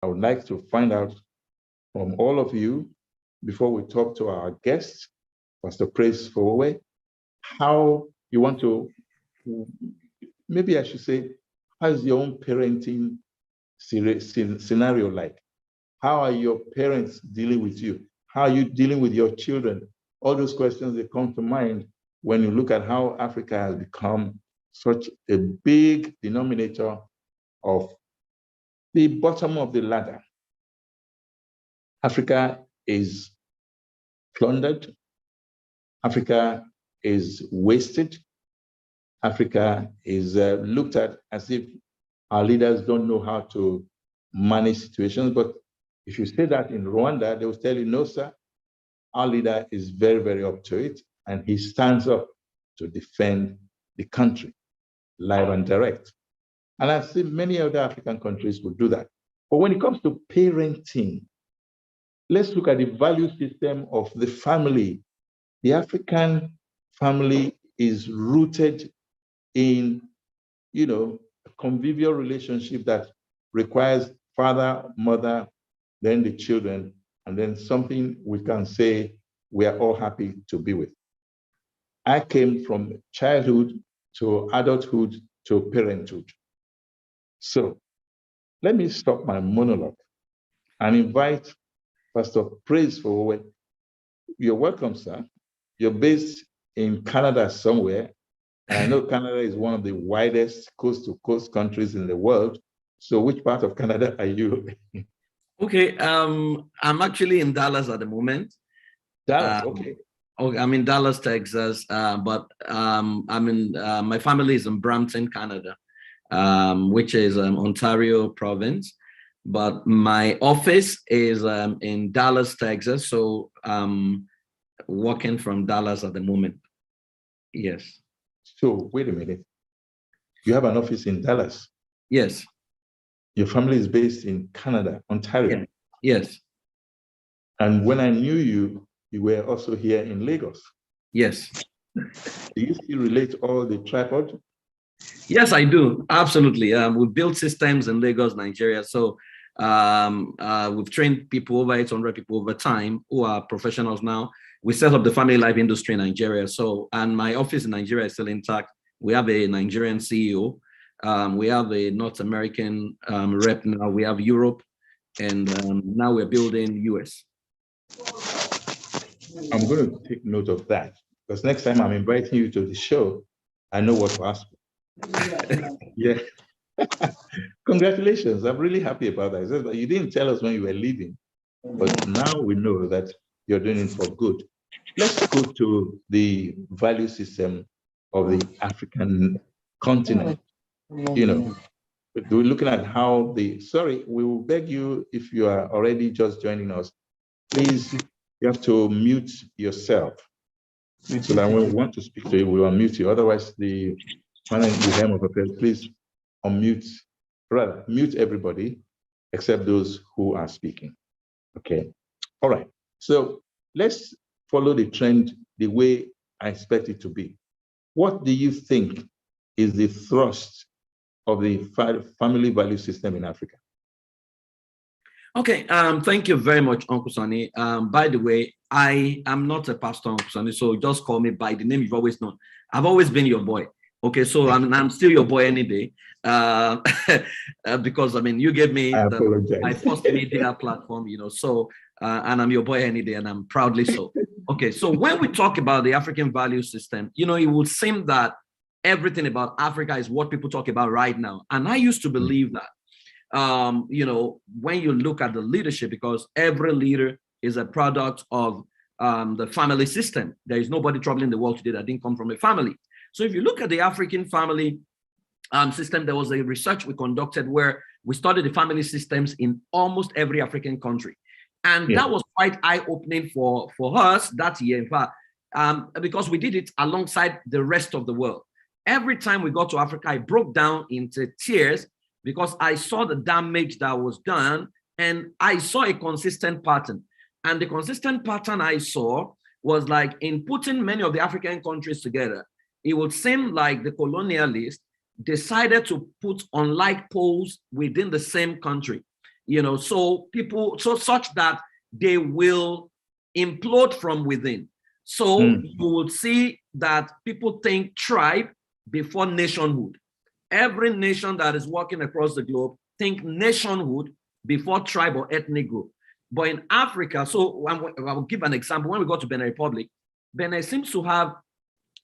I would like to find out from all of you, before we talk to our guest, Pastor Praise FOWOWE, how you want to, maybe I should say, how's your own parenting scenario like? How are your parents dealing with you? How are you dealing with your children? All those questions that come to mind when you look at how Africa has become such a big denominator of the bottom of the ladder. Africa is plundered. Africa is wasted. Africa is looked at as if our leaders don't know how to manage situations. But if you say that in Rwanda, they will tell you, no, sir, our leader is very, very up to it. And he stands up to defend the country, live and direct. And I've seen many other African countries would do that. But when it comes to parenting, let's look at the value system of the family. The African family is rooted in, a convivial relationship that requires father, mother, then the children, and then something we can say we are all happy to be with. I came from childhood to adulthood to parenthood. So let me stop my monologue and invite Pastor Praise FOWOWE. You're welcome, sir. You're based in Canada somewhere. And I know Canada is one of the widest coast-to-coast countries in the world. So which part of Canada are you? Okay, I'm actually in Dallas at the moment. Dallas, okay. I'm in Dallas, Texas, but my family is in Brampton, Canada, which is Ontario province. But my office is in Dallas, Texas. So I'm working from Dallas at the moment. Yes. So wait a minute. You have an office in Dallas? Yes. Your family is based in Canada, Ontario? Yes. And when I knew you, you were also here in Lagos? Yes. Do you still relate all the tripod? Yes, I do. Absolutely. We built systems in Lagos, Nigeria. So we've trained people, over 800 people over time who are professionals now. We set up the family life industry in Nigeria. So, and my office in Nigeria is still intact. We have a Nigerian CEO. We have a North American rep now. We have Europe, and now we're building US. I'm going to take note of that, because next time I'm inviting you to the show, I know what to ask for. Yeah. Congratulations. I'm really happy about that. You didn't tell us when you were leaving, but now we know that you're doing it for good. Let's go to the value system of the African continent. We're looking at how we will beg you, if you are already just joining us, please, you have to mute yourself. So that when we want to speak to you, we will unmute you. Otherwise, the name of affairs, please unmute, rather mute everybody except those who are speaking. Okay. All right. So let's follow the trend the way I expect it to be. What do you think is the thrust of the family value system in Africa? Okay, thank you very much, Uncle Sonny. By the way, I am not a pastor, Uncle Sonny, so just call me by the name you've always known. I've always been your boy. Okay, so I'm still your boy any day. Because you gave me my first media platform, so and I'm your boy any day, and I'm proudly so. Okay, so when we talk about the African value system, it would seem that everything about Africa is what people talk about right now. And I used to believe that. When you look at the leadership, because every leader is a product of the family system. There is nobody troubling the world today that didn't come from a family. So if you look at the African family system, there was a research we conducted where we studied the family systems in almost every African country. And that was quite eye-opening for us that year, in fact, because we did it alongside the rest of the world. Every time we got to Africa, I broke down into tears because I saw the damage that was done and I saw a consistent pattern. And the consistent pattern I saw was like in putting many of the African countries together, it would seem like the colonialists decided to put unlike poles within the same country. so people, so such that they will implode from within. So you will see that people think tribe before nationhood. Every nation that is working across the globe think nationhood before tribe or ethnic group. But in Africa, so I will give an example. When we go to Benin Republic, Benin seems to have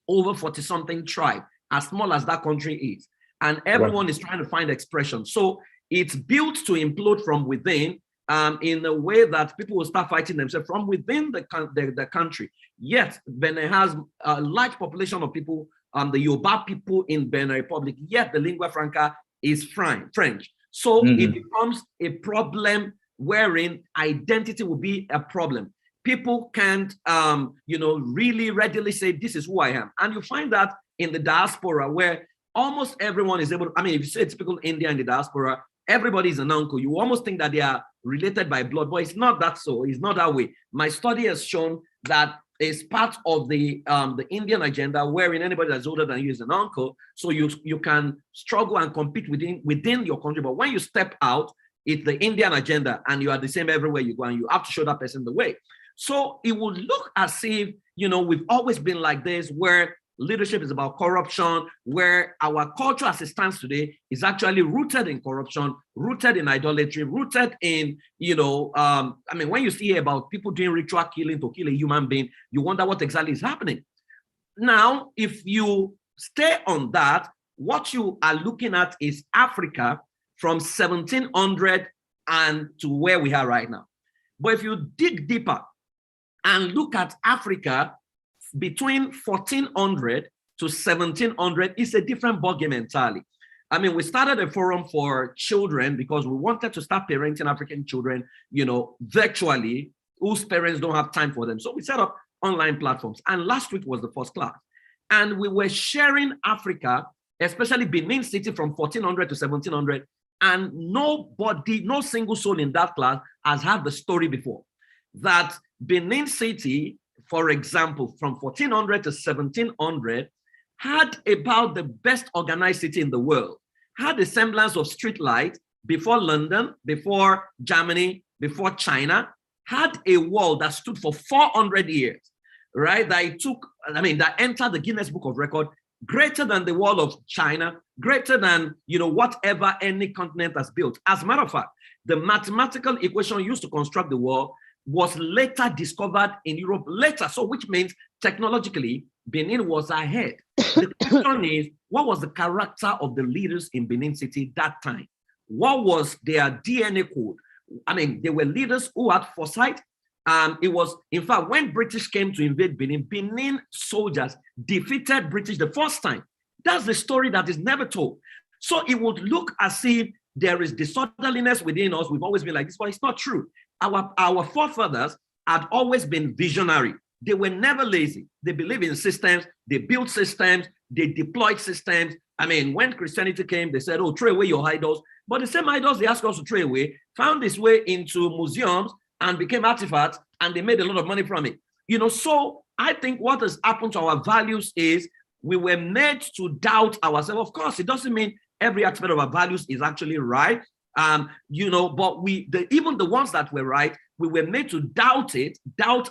over 40-something tribe, as small as that country is. And everyone is trying to find expression. So it's built to implode from within, in a way that people will start fighting themselves from within the country. Yet Benin has a large population of people, the Yoruba people in Benin Republic, yet the lingua franca is French. So it becomes a problem wherein identity will be a problem. People can't, really readily say, this is who I am. And you find that in the diaspora, where almost everyone is able to, if you say typical India in the diaspora, everybody is an uncle. You almost think that they are related by blood, but it's not that so. It's not that way. My study has shown that it's part of the Indian agenda, wherein anybody that's older than you is an uncle. So you can struggle and compete within your country. But when you step out, it's the Indian agenda, and you are the same everywhere you go, and you have to show that person the way. So it would look as if, we've always been like this, where leadership is about corruption, where our culture as it stands today is actually rooted in corruption, rooted in idolatry, rooted in, when you see about people doing ritual killing to kill a human being, you wonder what exactly is happening. Now, if you stay on that, what you are looking at is Africa from 1700 and to where we are right now. But if you dig deeper and look at Africa between 1400 to 1700, it's a different ballgame entirely. We started a forum for children because we wanted to start parenting African children, virtually, whose parents don't have time for them. So we set up online platforms. And last week was the first class. And we were sharing Africa, especially Benin City, from 1400 to 1700. And nobody, no single soul in that class has had the story before. That Benin City, for example, from 1400 to 1700, had about the best organized city in the world, had a semblance of street light before London, before Germany, before China, had a wall that stood for 400 years, right? That entered the Guinness Book of Records, greater than the wall of China, greater than, whatever any continent has built. As a matter of fact, the mathematical equation used to construct the wall was later discovered in Europe later. So which means technologically, Benin was ahead. The question is, what was the character of the leaders in Benin City that time? What was their DNA code? They were leaders who had foresight. It was, in fact, when British came to invade Benin, Benin soldiers defeated British the first time. That's the story that is never told. So it would look as if there is disorderliness within us. We've always been like this, but it's not true. Our forefathers had always been visionary. They were never lazy. They believed in systems. They built systems. They deployed systems. When Christianity came, they said, oh, throw away your idols. But the same idols they asked us to throw away found its way into museums and became artifacts, and they made a lot of money from it. So I think what has happened to our values is we were made to doubt ourselves. Of course, it doesn't mean every aspect of our values is actually right. But even the ones that were right, we were made to doubt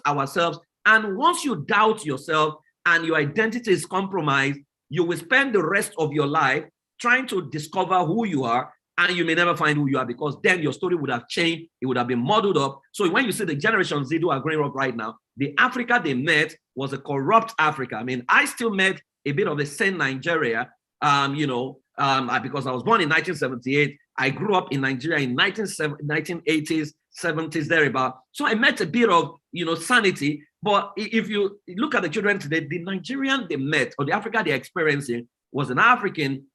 ourselves. And once you doubt yourself and your identity is compromised, you will spend the rest of your life trying to discover who you are, and you may never find who you are, because then your story would have changed. It would have been muddled up. So when you see the Generation Z who are growing up right now, the Africa they met was a corrupt Africa. I still met a bit of a sane Nigeria, because I was born in 1978. I grew up in Nigeria in 1980s, 70s, thereabout. So I met a bit of, sanity. But if you look at the children today, the Nigerian they met, or the Africa they're experiencing, was an African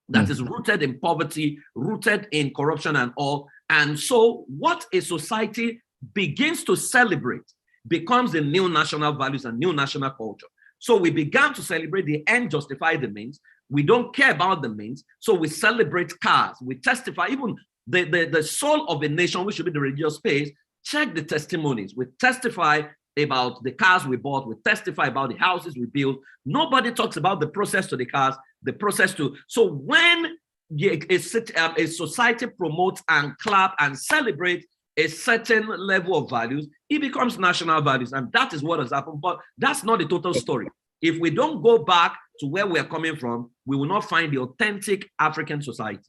that is rooted in poverty, rooted in corruption and all. And so what a society begins to celebrate becomes the new national values and new national culture. So we began to celebrate the end justify the means. We don't care about the means. So we celebrate cars. We testify, even the soul of a nation, which should be the religious space, check the testimonies. We testify about the cars we bought. We testify about the houses we built. Nobody talks about the process to the cars, the process to. So when a society promotes and clap and celebrate a certain level of values, it becomes national values. And that is what has happened. But that's not the total story. If we don't go back to where we're coming from, we will not find the authentic African society.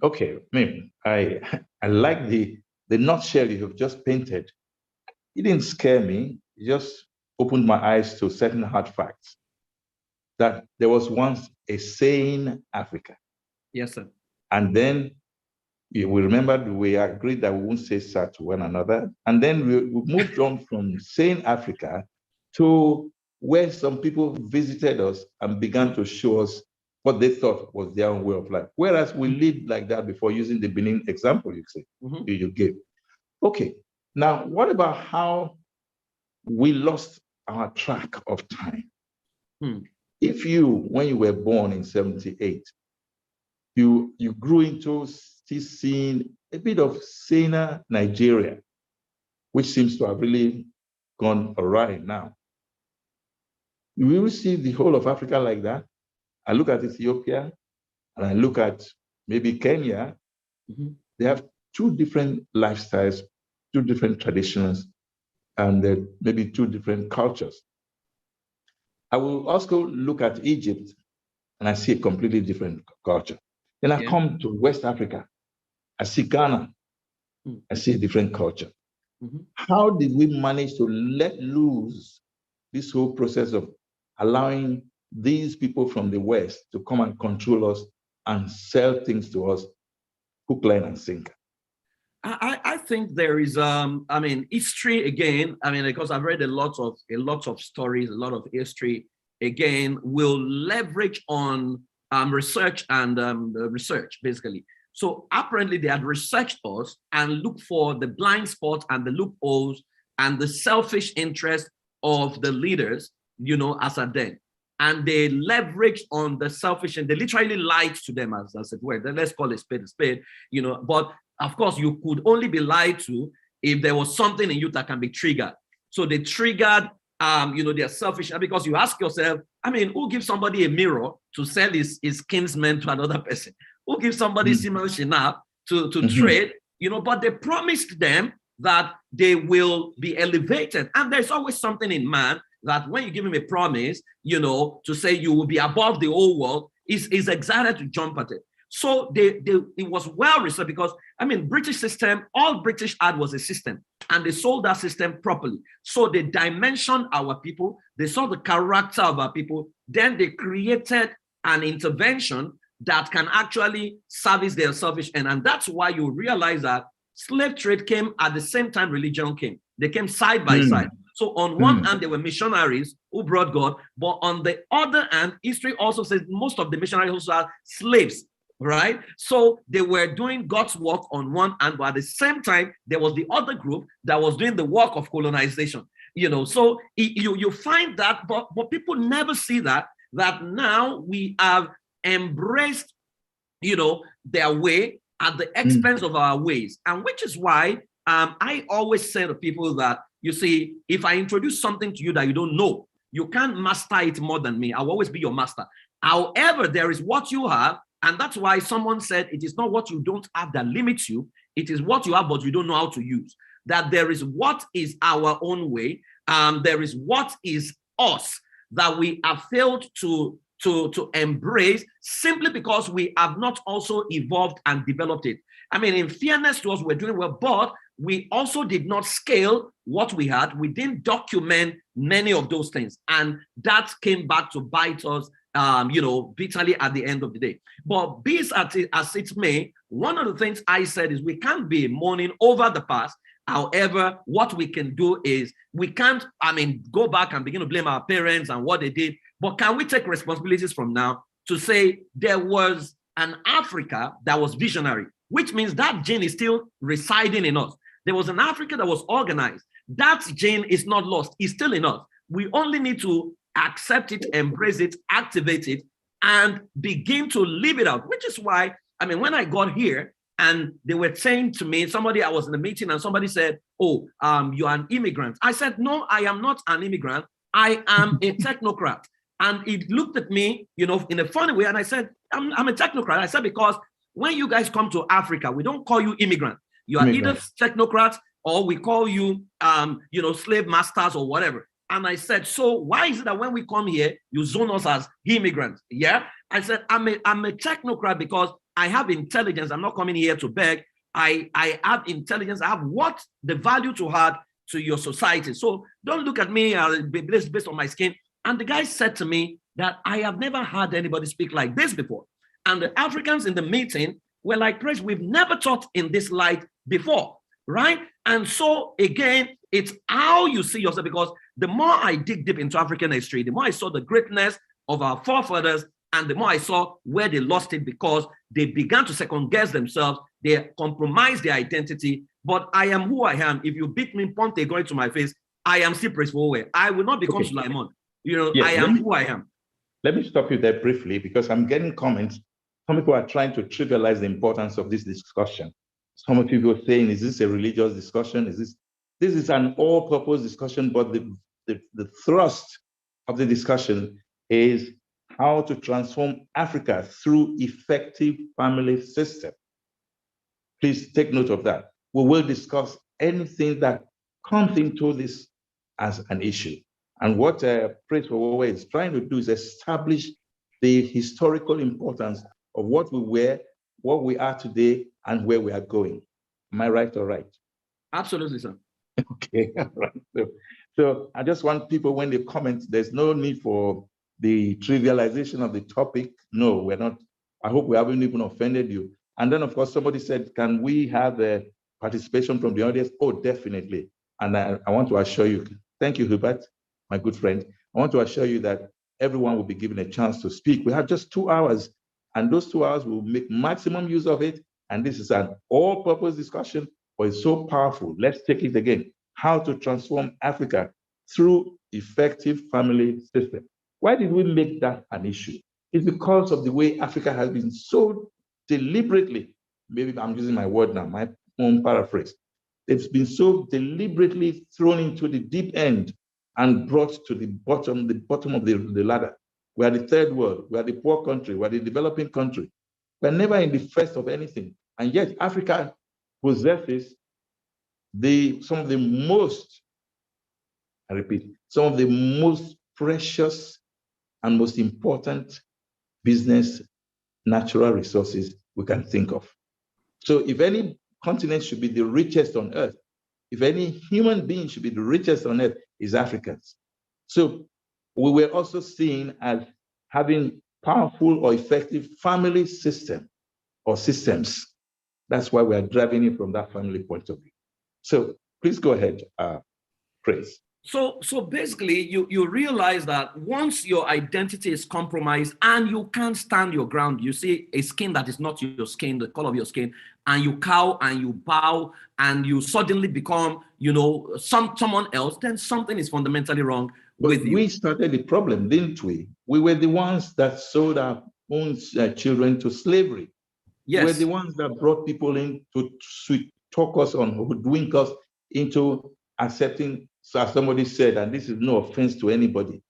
Okay, I like the nutshell you have just painted. It didn't scare me. It just opened my eyes to certain hard facts. That there was once a sane Africa. Yes, sir. And then we remembered, we agreed that we won't say sir to one another. And then we moved on from sane Africa to where some people visited us and began to show us what they thought was their own way of life. Whereas we lived like that before, using the Benin example you gave. Okay, now what about how we lost our track of time? If you, when you were born in 78, you grew into still seeing a bit of saner Nigeria, which seems to have really gone awry now. We will see the whole of Africa like that. I look at Ethiopia and I look at maybe Kenya. They have two different lifestyles, two different traditions, and maybe two different cultures. I will also look at Egypt and I see a completely different culture. Then I come to West Africa. I see Ghana. I see a different culture. How did we manage to let loose this whole process of allowing these people from the West to come and control us and sell things to us, hook, line, and sinker? I think there is, history again. Because I've read a lot of stories, a lot of history. Again, will leverage on research and research basically. So apparently they had researched us and looked for the blind spots and the loopholes and the selfish interest of the leaders, as at then. And they leveraged on the selfish, and they literally lied to them, as it were. Then let's call it a spade, But of course, you could only be lied to if there was something in you that can be triggered. So they triggered, their selfish, because you ask yourself, who gives somebody a mirror to sell his kinsman to another person? Who gives somebody Simon Shinap to trade? But they promised them that they will be elevated. And there's always something in man that when you give him a promise, to say you will be above the whole world, is excited to jump at it. So it was well researched because, British system, all British had was a system, and they sold that system properly. So they dimensioned our people, they saw the character of our people, then they created an intervention that can actually service their selfish end. And that's why you realize that slave trade came at the same time religion came. They came side by side. So on one hand, they were missionaries who brought God, but on the other hand, history also says most of the missionaries also are slaves, right? So they were doing God's work on one hand, but at the same time, there was the other group that was doing the work of colonization. So you find that, but people never see that now we have embraced, their way at the expense of our ways. And which is why I always say to people that, you see, if I introduce something to you that you don't know, you can't master it more than me. I'll always be your master. However, there is what you have. And that's why someone said, it is not what you don't have that limits you. It is what you have, but you don't know how to use. That there is what is our own way. There is what is us that we have failed to embrace simply because we have not also evolved and developed it. In fairness to us, we're doing well, but we also did not scale what we had. We didn't document many of those things. And that came back to bite us, bitterly at the end of the day. But be it as it may, one of the things I said is we can't be mourning over the past. However, what we can do is we can't, go back and begin to blame our parents and what they did. But can we take responsibilities from now to say there was an Africa that was visionary, which means that gene is still residing in us. There was an Africa that was organized. That gene is not lost. It's still in us. We only need to accept it, embrace it, activate it, and begin to live it out, which is why, when I got here and they were saying to me, I was in a meeting and somebody said, oh, you're an immigrant. I said, no, I am not an immigrant. I am a technocrat. And he looked at me, in a funny way. And I said, I'm a technocrat. I said, because when you guys come to Africa, we don't call you immigrant. You are either technocrats or we call you, slave masters or whatever. And I said, so why is it that when we come here, you zone us as immigrants? Yeah. I said, I'm a technocrat because I have intelligence. I'm not coming here to beg. I have intelligence. I have what the value to add to your society. So don't look at me based on my skin. And the guy said to me that I have never heard anybody speak like this before. And the Africans in the meeting were like, Chris, we've never taught in this light before, right? And so again, it's how you see yourself, because the more I dig deep into African history, the more I saw the greatness of our forefathers, and the more I saw where they lost it because they began to second guess themselves. They compromised their identity. But I am who I am. If you beat me, Ponte going to my face, I am still Prince FOWOWE. I will not become Sulaiman. I am who I am. Let me stop you there briefly, because I'm getting comments. Some people are trying to trivialize the importance of this discussion. Some people are saying, is this a religious discussion? This is an all-purpose discussion, but the thrust of the discussion is how to transform Africa through effective family system. Please take note of that. We will discuss anything that comes into this as an issue. And what Prince FOWOWE is trying to do is establish the historical importance of what we were, what we are today, and where we are going. Am I right or right? Absolutely, sir. Okay, all right. So I just want people, when they comment, there's no need for the trivialization of the topic. No, we're not. I hope we haven't even offended you. And then, of course, somebody said, can we have a participation from the audience? Oh, definitely. And I want to assure you, thank you, Hubert, my good friend. I want to assure you that everyone will be given a chance to speak. We have just 2 hours, and those 2 hours will make maximum use of it. And this is an all-purpose discussion, but it's so powerful. Let's take it again. How to transform Africa through effective family system. Why did we make that an issue? It's because of the way Africa has been so deliberately, maybe I'm using my word now, my own paraphrase. It's been so deliberately thrown into the deep end and brought to the bottom of the ladder. We are the third world, we are the poor country, we are the developing country. We're never in the first of anything. And yet Africa possesses some of the most, I repeat, some of the most precious and most important business natural resources we can think of. So if any continent should be the richest on earth, if any human being should be the richest on earth, is Africans. So we were also seen as having powerful or effective family system or systems. That's why we are driving it from that family point of view. So please go ahead, Praise. So basically, you realize that once your identity is compromised and you can't stand your ground, you see a skin that is not your skin, the color of your skin, and you cow and you bow and you suddenly become, someone else, then something is fundamentally wrong with you. We started the problem, didn't we? We were the ones that sold our own children to slavery. Yes. We're the ones that brought people in to talk us on, hoodwink us into accepting. So as somebody said, and this is no offense to anybody,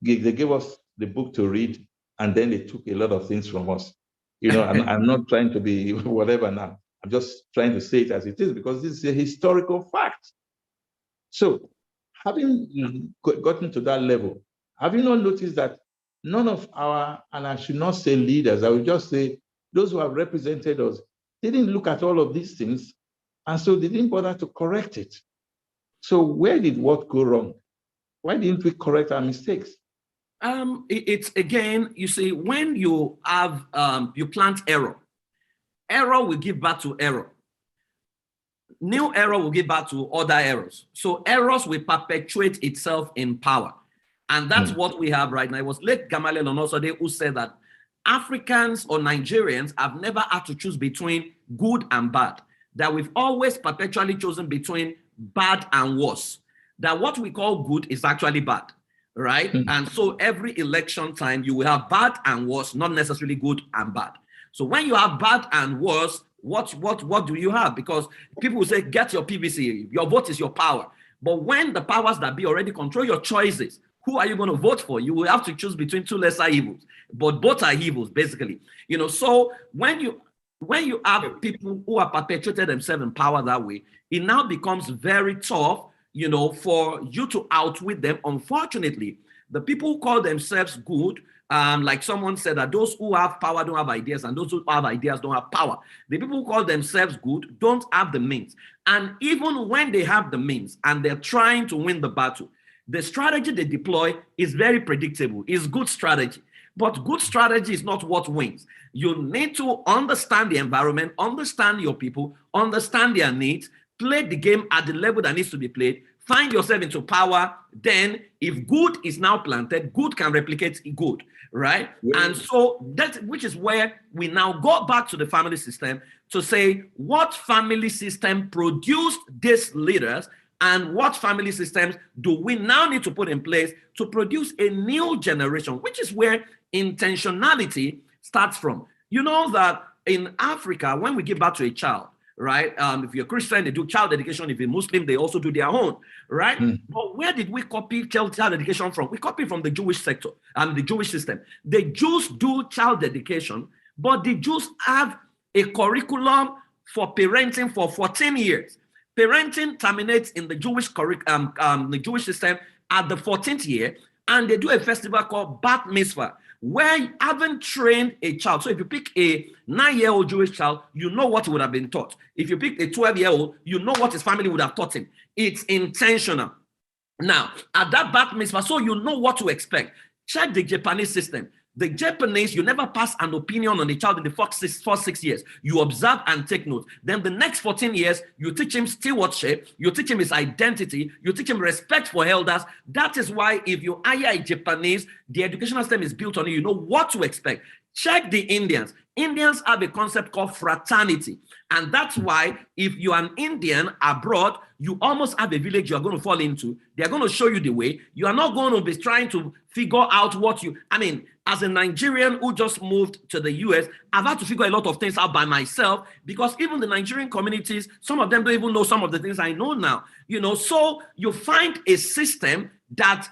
they gave us the book to read, and then they took a lot of things from us. I'm not trying to be whatever now. I'm just trying to say it as it is, because this is a historical fact. So having gotten to that level, have you not noticed that none of our, and I should not say leaders, I will just say those who have represented us, they didn't look at all of these things, and so they didn't bother to correct it. So where did what go wrong? Why didn't we correct our mistakes? It's again, you see, when you have, you plant error will give birth to error. New error will give birth to other errors. So errors will perpetuate itself in power. And that's what we have right now. It was late Gamaliel Onosode who said that Africans or Nigerians have never had to choose between good and bad, that we've always perpetually chosen between bad and worse, that what we call good is actually bad, right? And so every election time you will have bad and worse, not necessarily good and bad. So when you have bad and worse, what do you have? Because people will say, get your PVC, your vote is your power. But when the powers that be already control your choices, who are you going to vote for? You will have to choose between two lesser evils, but both are evils, basically. So when you have people who have perpetuated themselves in power that way, it now becomes very tough, for you to outwit them. Unfortunately, the people who call themselves good, like someone said, that those who have power don't have ideas, and those who have ideas don't have power. The people who call themselves good don't have the means. And even when they have the means and they're trying to win the battle, the strategy they deploy is very predictable. It's good strategy. But good strategy is not what wins. You need to understand the environment, understand your people, understand their needs, play the game at the level that needs to be played, find yourself into power. Then if good is now planted, good can replicate good, right? Yeah. And so which is where we now go back to the family system to say, what family system produced these leaders, and what family systems do we now need to put in place to produce a new generation, which is where intentionality starts from. You know that in Africa, when we give birth to a child, right? If you're Christian, they do child education. If you're Muslim, they also do their own, right? But where did we copy child education from? We copy from the Jewish sector and the Jewish system. The Jews do child education, but the Jews have a curriculum for parenting for 14 years. Parenting terminates in the Jewish the Jewish system at the 14th year, and they do a festival called Bat Mitzvah, where you haven't trained a child. So if you pick a 9-year-old Jewish child, you know what he would have been taught. If you pick a 12-year-old, you know what his family would have taught him. It's intentional. Now, at that Bat Mitzvah, so you know what to expect. Check the Japanese system. The Japanese, you never pass an opinion on a child in the first 6 years. You observe and take notes. Then the next 14 years, you teach him stewardship, you teach him his identity, you teach him respect for elders. That is why if you hire a Japanese, the educational system is built on it. You know what to expect. Check the Indians. Indians have a concept called fraternity. And that's why if you're an Indian abroad, you almost have a village you're going to fall into. They're going to show you the way. You are not going to be trying to figure out as a Nigerian who just moved to the US, I've had to figure a lot of things out by myself, because even the Nigerian communities, some of them don't even know some of the things I know now. So you find a system that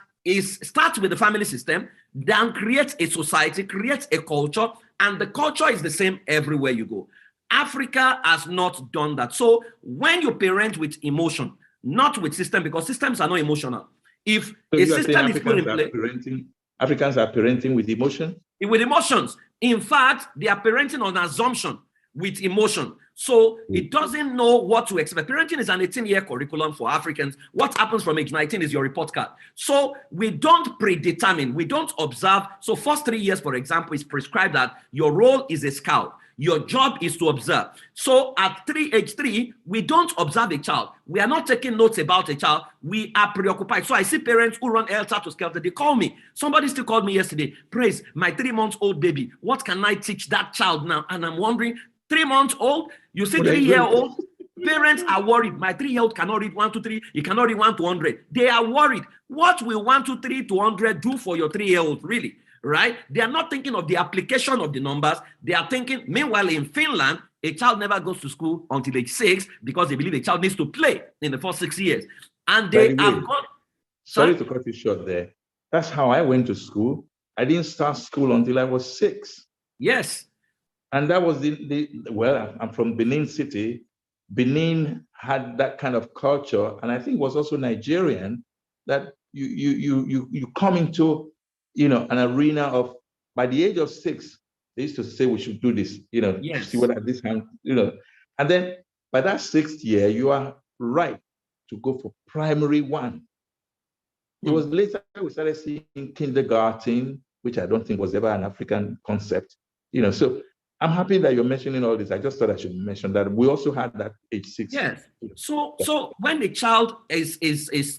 starts with the family system, then creates a society, creates a culture, and the culture is the same everywhere you go. Africa has not done that. So when you parent with emotion, not with system, because systems are not emotional. If a system is put in place, Africans are parenting with emotion? With emotions. In fact, they are parenting on assumption with emotion. So it doesn't know what to expect. Parenting is an 18-year curriculum for Africans. What happens from age 19 is your report card. So we don't predetermine, we don't observe. So first 3 years, for example, is prescribed that your role is a scout. Your job is to observe. So at age 3, we don't observe a child. We are not taking notes about a child. We are preoccupied. So I see parents who run helter to skelter. They call me. Somebody still called me yesterday. Praise, my 3-month-old baby. What can I teach that child now? And I'm wondering, 3 months old, you see 3-year-old, parents are worried. My 3-year-old cannot read 1, 2, 3. He cannot read 1 to 100. They are worried. What will 1, 2, 3 to 100 do for your 3-year-old, really? Right? They are not thinking of the application of the numbers. They are thinking, meanwhile, in Finland, a child never goes to school until age 6 because they believe a child needs to play in the first 6 years. And they have gone. Sorry to cut you short there. That's how I went to school. I didn't start school until I was 6. Yes. And that was well, I'm from Benin City. Benin had that kind of culture, and I think was also Nigerian, that you come into an arena of, by the age of 6, they used to say we should do this, yes. See what at this hand, and then by that 6th year, you are right to go for primary 1. It was later we started seeing kindergarten, which I don't think was ever an African concept, so I'm happy that you're mentioning all this. I just thought I should mention that we also had that age 6. Yes. So when the child is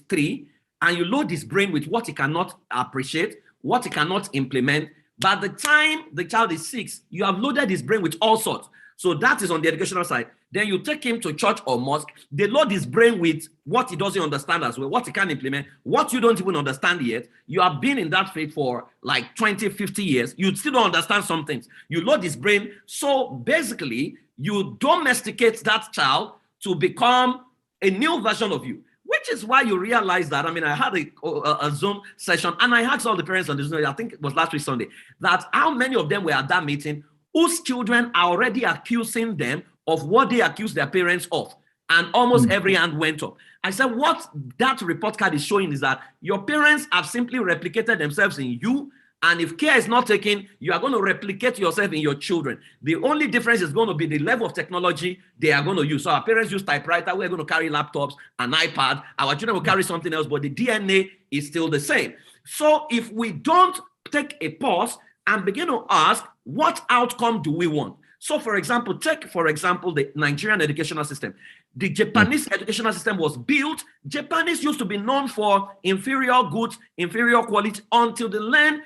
3 and you load his brain with what he cannot appreciate, what he cannot implement, by the time the child is 6, you have loaded his brain with all sorts. So that is on the educational side. Then you take him to church or mosque, they load his brain with what he doesn't understand as well, what he can't implement, what you don't even understand yet. You have been in that faith for like 20, 50 years. You still don't understand some things. You load his brain. So basically, you domesticate that child to become a new version of you, which which is why you realize that. I mean, I had a Zoom session and I asked all the parents on the Zoom, I think it was last week Sunday, that how many of them were at that meeting whose children are already accusing them of what they accuse their parents of. And almost every hand went up. I said, what that report card is showing is that your parents have simply replicated themselves in you. And if care is not taken, you are going to replicate yourself in your children. The only difference is going to be the level of technology they are going to use. So our parents use typewriter, we're going to carry laptops, an iPad. Our children will carry something else, but the DNA is still the same. So if we don't take a pause and begin to ask, what outcome do we want? So for example, take for example, the Nigerian educational system. The Japanese educational system was built. Japanese used to be known for inferior goods, inferior quality, until they learned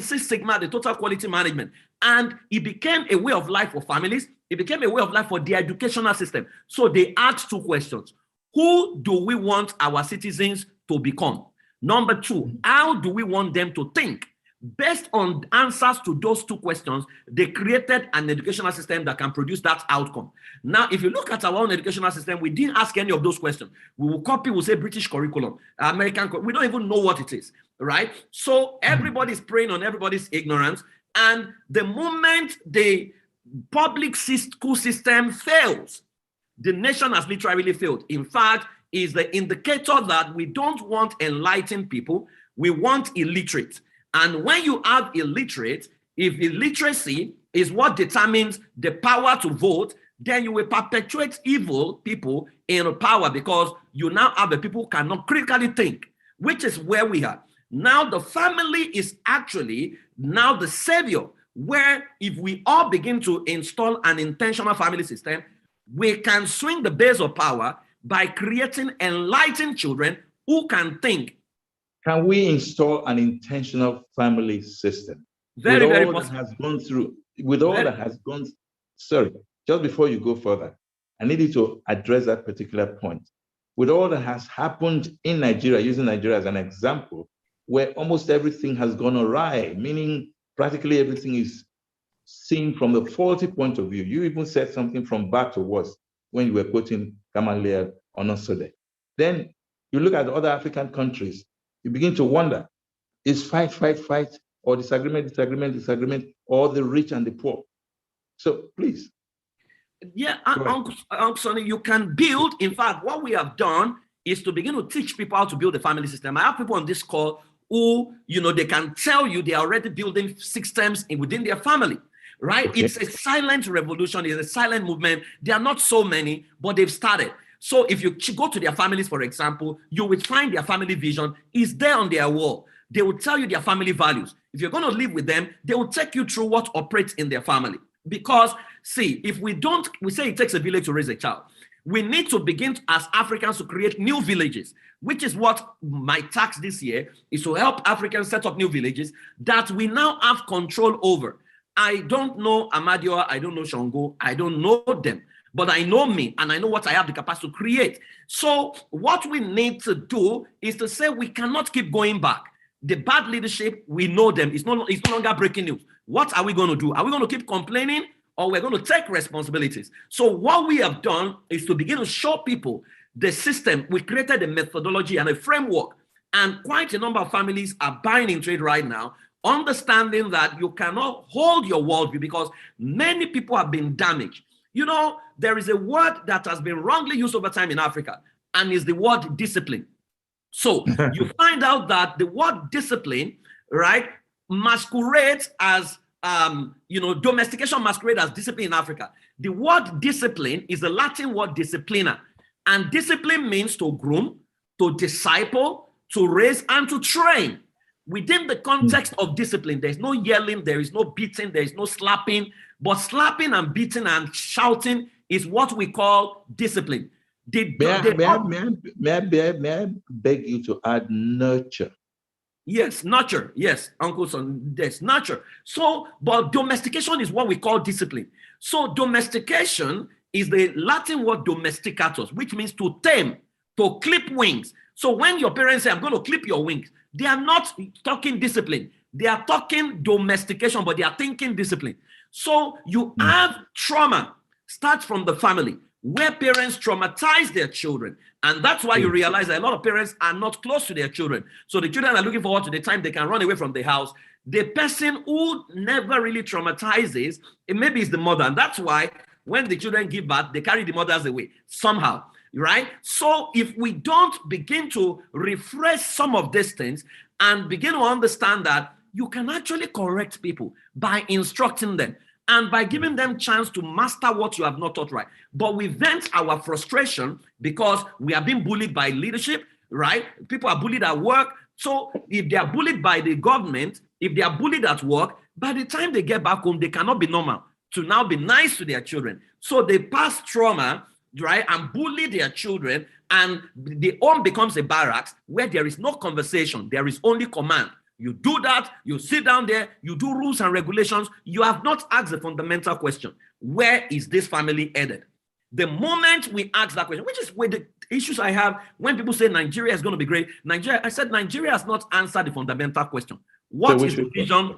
Six Sigma, the total quality management. And it became a way of life for families. It became a way of life for the educational system. So they asked two questions. Who do we want our citizens to become? Number two, how do we want them to think? Based on answers to those two questions, they created an educational system that can produce that outcome. Now, if you look at our own educational system, we didn't ask any of those questions. We will copy, we'll say British curriculum, American, we don't even know what it is, right? So everybody's preying on everybody's ignorance. And the moment the public school system fails, the nation has literally failed. In fact, is the indicator that we don't want enlightened people, we want illiterate. And when you have illiterate, if illiteracy is what determines the power to vote, then you will perpetuate evil people in power, because you now have the people who cannot critically think, which is where we are. Now the family is actually now the savior, where if we all begin to install an intentional family system, we can swing the base of power by creating enlightened children who can think. Can we install an intentional family system? Very, very possible. That has gone through, with all that has gone, sorry, just before you go further, I need you to address that particular point. With all that has happened in Nigeria, using Nigeria as an example, where almost everything has gone awry, meaning practically everything is seen from the faulty point of view. You even said something from bad to worse when you were quoting Gamaliel Onosode. Then you look at other African countries, you begin to wonder, is fight, or disagreement, or the rich and the poor? So please. Yeah, Uncle Sonny, you can build. In fact, what we have done is to begin to teach people how to build a family system. I have people on this call who, they can tell you they are already building systems within their family, right? Okay. It's a silent revolution, it's a silent movement. There are not so many, but they've started. So if you go to their families, for example, you will find their family vision is there on their wall. They will tell you their family values. If you're going to live with them, they will take you through what operates in their family. Because, see, if we say it takes a village to raise a child. We need to begin as Africans to create new villages, which is what my task this year is, to help Africans set up new villages that we now have control over. I don't know Amadioha, I don't know Shango, I don't know them. But I know me, and I know what I have the capacity to create. So what we need to do is to say we cannot keep going back. The bad leadership, we know them. It's no longer breaking news. What are we going to do? Are we going to keep complaining, or we're going to take responsibilities? So what we have done is to begin to show people the system. We created a methodology and a framework, and quite a number of families are buying into it right now, understanding that you cannot hold your worldview because many people have been damaged. There is a word that has been wrongly used over time in Africa, and is the word discipline. So you find out that the word discipline, right, masquerades as, domestication masquerades as discipline in Africa. The word discipline is the Latin word disciplina, and discipline means to groom, to disciple, to raise, and to train. Within the context of discipline, there's no yelling, there is no beating, there is no slapping, but slapping and beating and shouting is what we call discipline. May I beg you to add nurture? Yes, nurture. Yes, Uncle Son, yes, nurture. So, but domestication is what we call discipline. So domestication is the Latin word domesticatus, which means to tame, to clip wings. So when your parents say, I'm going to clip your wings, they are not talking discipline. They are talking domestication, but they are thinking discipline. So you have trauma, start from the family. where parents traumatize their children. And that's why you realize that a lot of parents are not close to their children. So the children are looking forward to the time they can run away from the house. The person who never really traumatizes, it maybe is the mother. And that's why when the children give birth, they carry the mothers away somehow, right? So if we don't begin to refresh some of these things and begin to understand that you can actually correct people by instructing them and by giving them chance to master what you have not taught right. But we vent our frustration because we are being bullied by leadership, right? People are bullied at work. So if they are bullied by the government, if they are bullied at work, by the time they get back home, they cannot be normal to now be nice to their children. So they pass trauma, right, and bully their children, and the home becomes a barracks where there is no conversation, there is only command. You do that, you sit down there, you do rules and regulations. You have not asked the fundamental question: where is this family headed? The moment we ask that question, which is where the issues I have when people say Nigeria is going to be great. Nigeria, I said Nigeria has not answered the fundamental question. What is the vision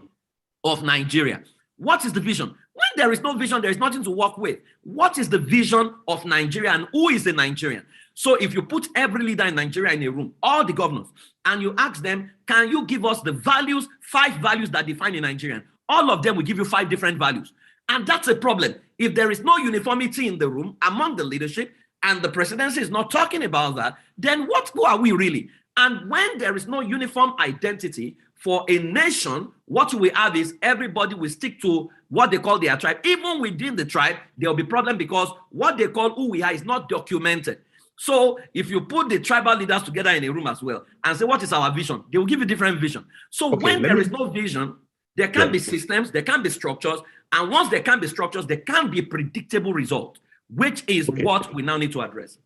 of Nigeria? What is the vision? When there is no vision, there is nothing to work with. What is the vision of Nigeria and who is a Nigerian? So if you put every leader in Nigeria in a room, all the governors, and you ask them, can you give us the values, 5 values that define a Nigerian? All of them will give you 5 different values. And that's a problem. If there is no uniformity in the room among the leadership and the presidency is not talking about that, then who are we really? And when there is no uniform identity for a nation, what we have is everybody will stick to what they call their tribe. Even within the tribe, there will be problem because what they call who we are is not documented. So if you put the tribal leaders together in a room as well and say, what is our vision? They will give you different vision. So when there is no vision, there can be systems, there can be structures. And once there can be structures, there can be a predictable result, which is what we now need to address.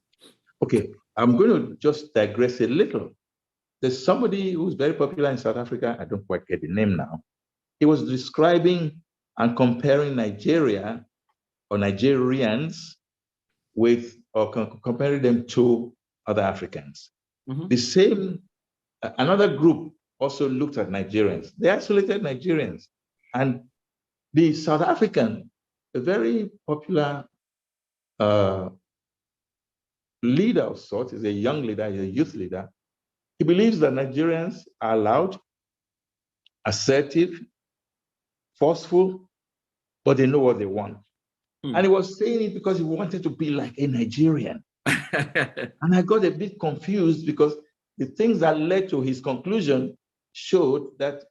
Okay, I'm going to just digress a little. There's somebody who's very popular in South Africa. I don't quite get the name now. He was describing and comparing Nigeria or Nigerians with, or comparing them to other Africans. The same, another group also looked at Nigerians. They isolated Nigerians. And the South African, a very popular leader of sorts, is a young leader, is a youth leader. He believes that Nigerians are loud, assertive, forceful, but they know what they want. And he was saying it because he wanted to be like a Nigerian. And I got a bit confused because the things that led to his conclusion showed that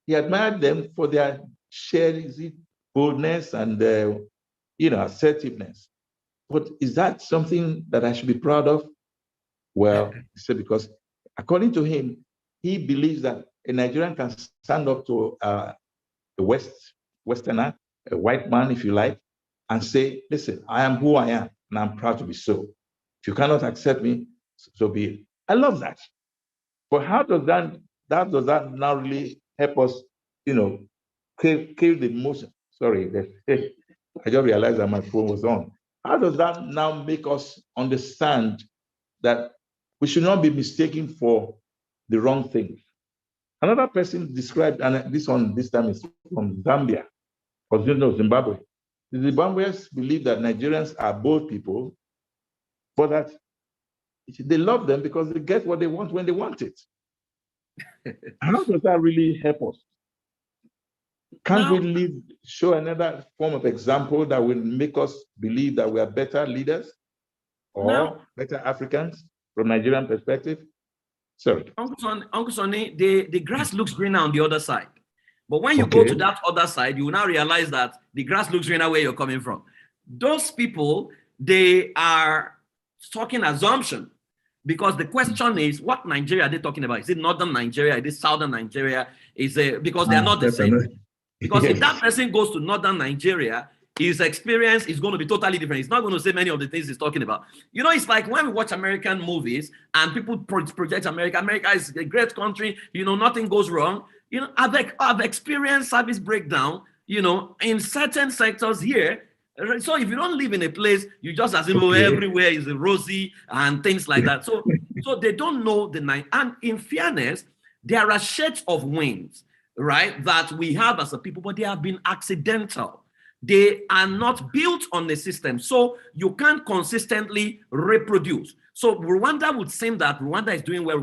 he admired them for their shared boldness and assertiveness. But is that something that I should be proud of? Well, he said because according to him, he believes that a Nigerian can stand up to a Westerner, a white man, if you like, and say, listen, I am who I am, and I'm proud to be so. If you cannot accept me, so be it. I love that. But how does that now really help us, kill the emotion? Sorry, I just realized that my phone was on. How does that now make us understand that we should not be mistaken for the wrong thing? Another person described, and this time is from Zambia, or Zimbabwe. The Zimbabweans believe that Nigerians are bold people, but that they love them because they get what they want when they want it. How does that really help us? Can't we show another form of example that will make us believe that we are better leaders or better Africans from Nigerian perspective? Sorry. Uncle Sonny, the grass looks greener on the other side. But when you go to that other side, you will now realize that the grass looks greener where you're coming from. Those people, they are talking assumption because the question is, what Nigeria are they talking about? Is it northern Nigeria? Is it southern Nigeria? Because they are not the same. Because if that person goes to northern Nigeria, his experience is going to be totally different. He's not going to say many of the things he's talking about. It's like when we watch American movies and people project America. America is a great country. Nothing goes wrong. I've experienced service breakdown, in certain sectors here. So if you don't live in a place, you just assume everywhere is rosy and things like that. So they don't know the night. And in fairness, there are shades of wins, right, that we have as a people, but they have been accidental. They are not built on the system, so you can't consistently reproduce. So Rwanda would seem that Rwanda is doing well,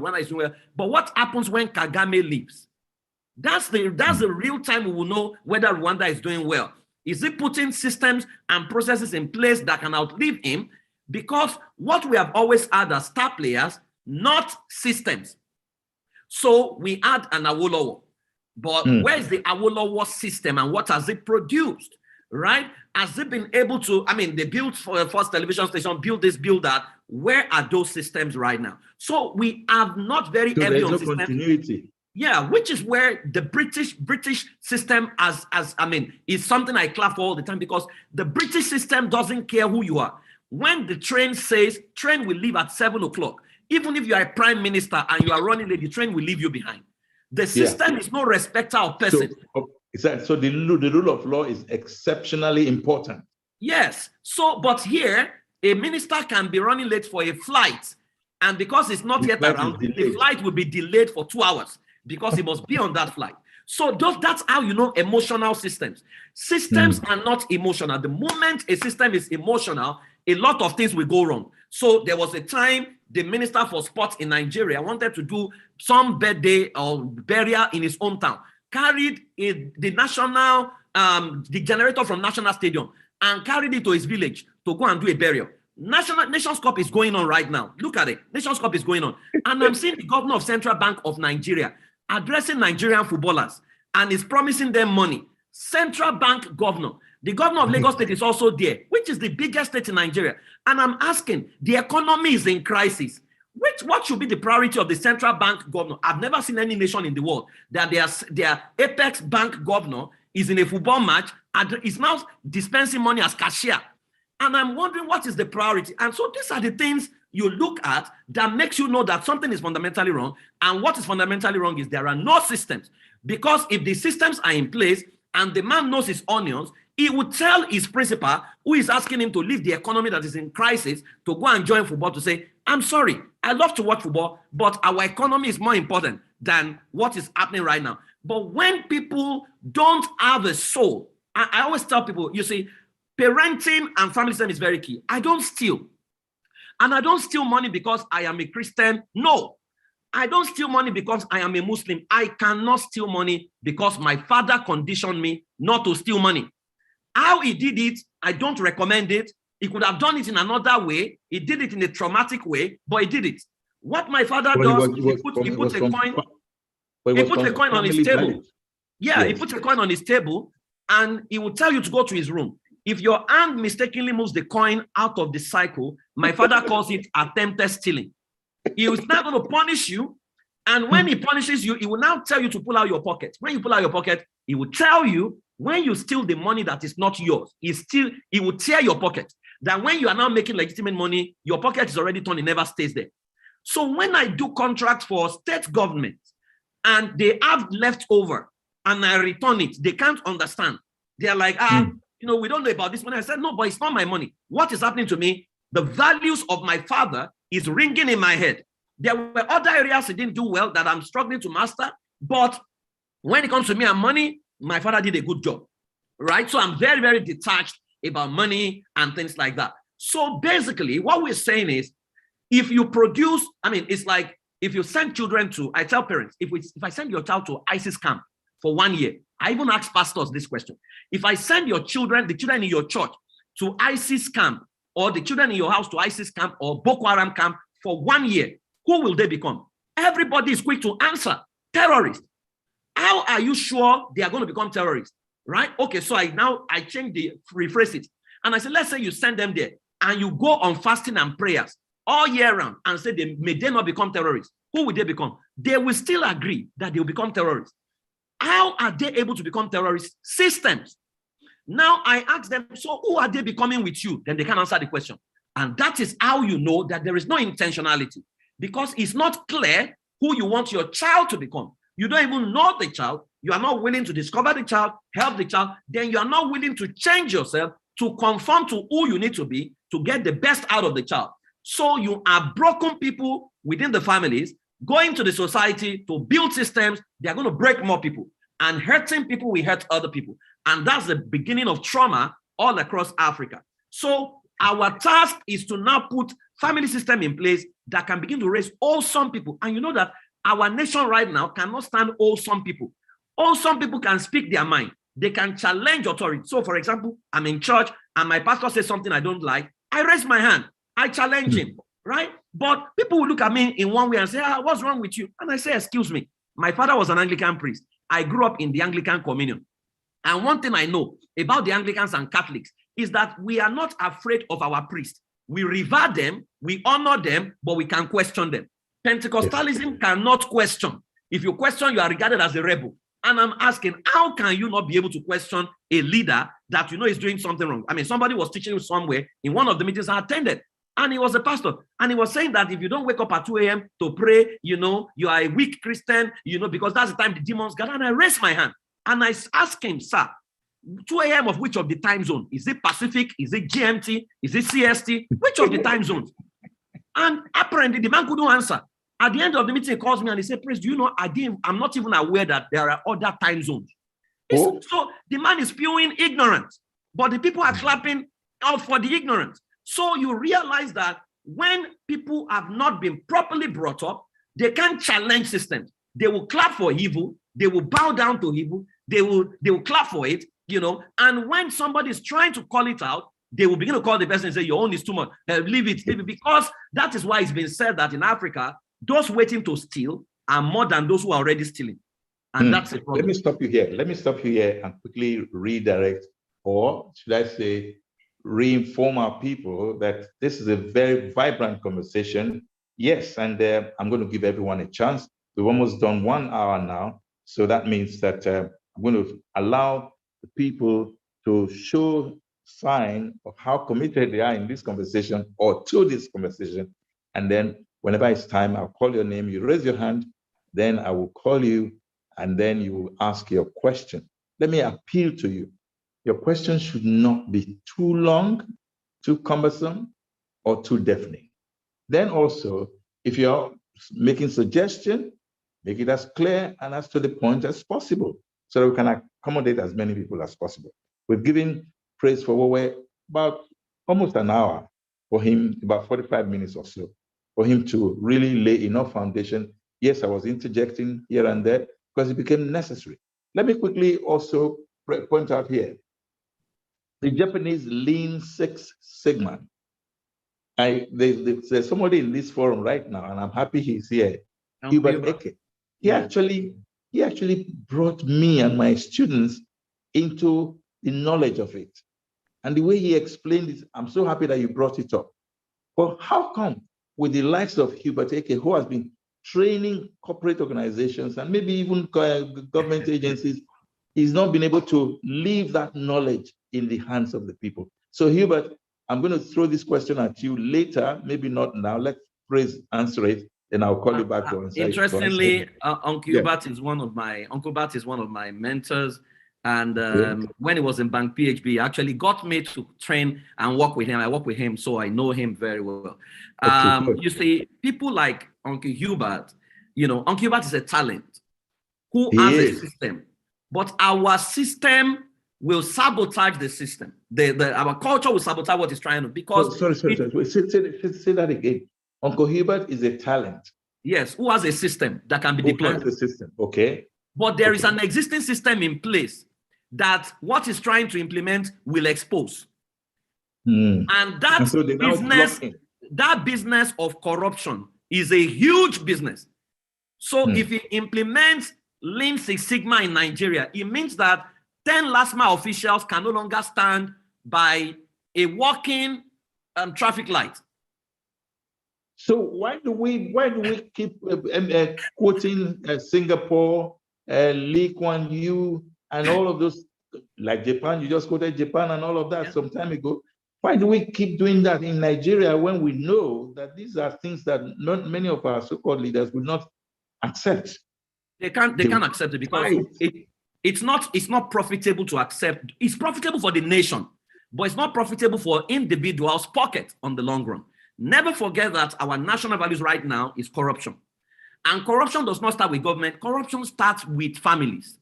but what happens when Kagame leaves? That's the real time we will know whether Rwanda is doing well. Is he putting systems and processes in place that can outlive him? Because what we have always had as star players, not systems. So we had an Awolowo, but where's the Awolowo system and what has it produced? Right? Has it been able to, I mean, they built for the first television station, build this, build that. Where are those systems right now? So we have not very heavy on systems. Continuity. Yeah, which is where the British system is something I clap for all the time, because the British system doesn't care who you are. When the train says train will leave at 7 o'clock, even if you are a prime minister and you are running late, the train will leave you behind. The system is no respecter of person. So the rule of law is exceptionally important. Yes. So, but here, a minister can be running late for a flight, and because it's not yet around, the flight will be delayed for 2 hours because he must be on that flight. So that's how you know emotional systems. Systems are not emotional. The moment a system is emotional, a lot of things will go wrong. So there was a time the Minister for Sports in Nigeria wanted to do some birthday or burial in his hometown, carried the generator from National Stadium and carried it to his village to go and do a burial. Nations Cup is going on right now. Look at it. Nations Cup is going on. And I'm seeing the governor of Central Bank of Nigeria addressing Nigerian footballers and is promising them money. Central Bank governor. The governor of Lagos State is also there, which is the biggest state in Nigeria. And I'm asking, the economy is in crisis. What should be the priority of the central bank governor? I've never seen any nation in the world that their apex bank governor is in a football match and is now dispensing money as cashier. And I'm wondering, what is the priority? And so these are the things you look at that makes you know that something is fundamentally wrong. And what is fundamentally wrong is there are no systems. Because if the systems are in place and the man knows his onions, he would tell his principal, who is asking him to leave the economy that is in crisis, to go and join football, to say, I'm sorry, I love to watch football, but our economy is more important than what is happening right now. But when people don't have a soul, I always tell people, you see, parenting and family system is very key. I don't steal. And I don't steal money because I am a Christian. No. I don't steal money because I am a Muslim. I cannot steal money because my father conditioned me not to steal money. How he did it, I don't recommend it. He could have done it in another way. He did it in a traumatic way, but he did it. What my father does, he puts a coin on his table. Yeah, he puts a coin on his table and he will tell you to go to his room. If your hand mistakenly moves the coin out of the cycle, my father calls it attempted stealing. He is not going to punish you. And when he punishes you, he will now tell you to pull out your pocket. When you pull out your pocket, he will tell you, when you steal the money that is not yours, he will tear your pocket. That when you are now making legitimate money, your pocket is already torn, it never stays there. So when I do contracts for state government and they have leftover and I return it, they can't understand. They're like, we don't know about this money. I said, no, but it's not my money. What is happening to me? The values of my father is ringing in my head. There were other areas he didn't do well that I'm struggling to master. But when it comes to me and money, my father did a good job, right? So I'm very, very detached about money and things like that. So basically, what we're saying is, if you produce, it's like if you send children to, I tell parents, if I send your child to ISIS camp for 1 year, I even ask pastors this question. If I send your children, the children in your church, to ISIS camp, or the children in your house to ISIS camp or Boko Haram camp for 1 year, who will they become? Everybody is quick to answer, terrorists. How are you sure they are going to become terrorists? Right? Okay, so I rephrase it. And I said, let's say you send them there and you go on fasting and prayers all year round and say, may they not become terrorists. Who will they become? They will still agree that they will become terrorists. How are they able to become terrorists? Systems. Now I ask them, so who are they becoming with you? Then they can answer the question. And that is how you know that there is no intentionality, because it's not clear who you want your child to become. You don't even know the child. You are not willing to discover the child, help the child. Then you are not willing to change yourself to conform to who you need to be to get the best out of the child. So you are broken people within the families going to the society to build systems. They are going to break more people, and hurting people will hurt other people. And that's the beginning of trauma all across Africa. So our task is to now put family system in place that can begin to raise awesome people. And you know that our nation right now cannot stand awesome people. Awesome people can speak their mind. They can challenge authority. So for example, I'm in church and my pastor says something I don't like. I raise my hand. I challenge him, right? But people will look at me in one way and say, what's wrong with you? And I say, excuse me. My father was an Anglican priest. I grew up in the Anglican communion. And one thing I know about the Anglicans and Catholics is that we are not afraid of our priests. We revere them, we honor them, but we can question them. Pentecostalism cannot question. If you question, you are regarded as a rebel. And I'm asking, how can you not be able to question a leader that you know is doing something wrong? I mean, somebody was teaching you somewhere in one of the meetings I attended, and he was a pastor, and he was saying that if you don't wake up at 2 a.m. to pray, you know, you are a weak Christian, you know, because that's the time the demons gather. And I raised my hand, and I asked him, sir, 2 a.m. of which of the time zone? Is it Pacific? Is it GMT? Is it CST? Which of the time zones? And apparently the man couldn't answer. At the end of the meeting, he calls me and he said, Praise, do you know, I'm not even aware that there are other time zones. So the man is spewing ignorance, but the people are clapping out for the ignorance. So you realize that when people have not been properly brought up, they can't challenge systems. They will clap for evil. They will bow down to evil. They will clap for it, you know. And when somebody is trying to call it out, they will begin to call the person and say, your own is too much. Leave it. Because that is why it's been said that in Africa, those waiting to steal are more than those who are already stealing. And that's the problem. Let me stop you here. Let me stop you here and quickly redirect, or should I say, reinform our people that this is a very vibrant conversation. Yes, and I'm going to give everyone a chance. We've almost done 1 hour now. So that means that I'm going to allow the people to show sign of how committed they are in this conversation or to this conversation. And then whenever it's time, I'll call your name, you raise your hand, then I will call you, and then you will ask your question. Let me appeal to you. Your question should not be too long, too cumbersome, or too deafening. Then also, if you're making suggestion, make it as clear and as to the point as possible, so that we can accommodate as many people as possible. We've given Praise FOWOWE about almost an hour for him, about 45 minutes or so, for him to really lay enough foundation. Yes, I was interjecting here and there because it became necessary. Let me quickly also point out here, the Japanese Lean Six Sigma. There's somebody in this forum right now, and I'm happy he's here, Hubert Eke. He actually brought me and my students into the knowledge of it. And the way he explained it, I'm so happy that you brought it up. But how come with the likes of Hubert Eke, who has been training corporate organizations and maybe even government agencies, he's not been able to leave that knowledge in the hands of the people? So Hubert, I'm going to throw this question at you later, maybe not now. Let Praise answer it, and I'll call you back to answer. Interestingly, Uncle Hubert is one of my mentors. And when he was in Bank PHB, he actually got me to train and work with him. I work with him, so I know him very well. You see, people like Uncle Hubert, you know, Uncle Hubert is a talent who has a system, but our system will sabotage the system. Our culture will sabotage what it's trying to, because... Sorry. Say that again. Uncle Hubert is a talent. Yes, who has a system that can be deployed. Who has the system, okay. But there is an existing system in place that what is trying to implement will expose. And that business of corruption is a huge business. So if he implements Lean Six Sigma in Nigeria, it means that 10 last mile officials can no longer stand by a walking traffic light. So why do we keep quoting Singapore, Lee Kuan Yew, and all of those, like Japan? You just quoted Japan and all of that some time ago. Why do we keep doing that in Nigeria when we know that these are things that not many of our so-called leaders would not accept? They can't accept it because it's not profitable to accept. It's profitable for the nation, but it's not profitable for individuals' pocket on the long run. Never forget that our national values right now is corruption. And corruption does not start with government. Corruption starts with families.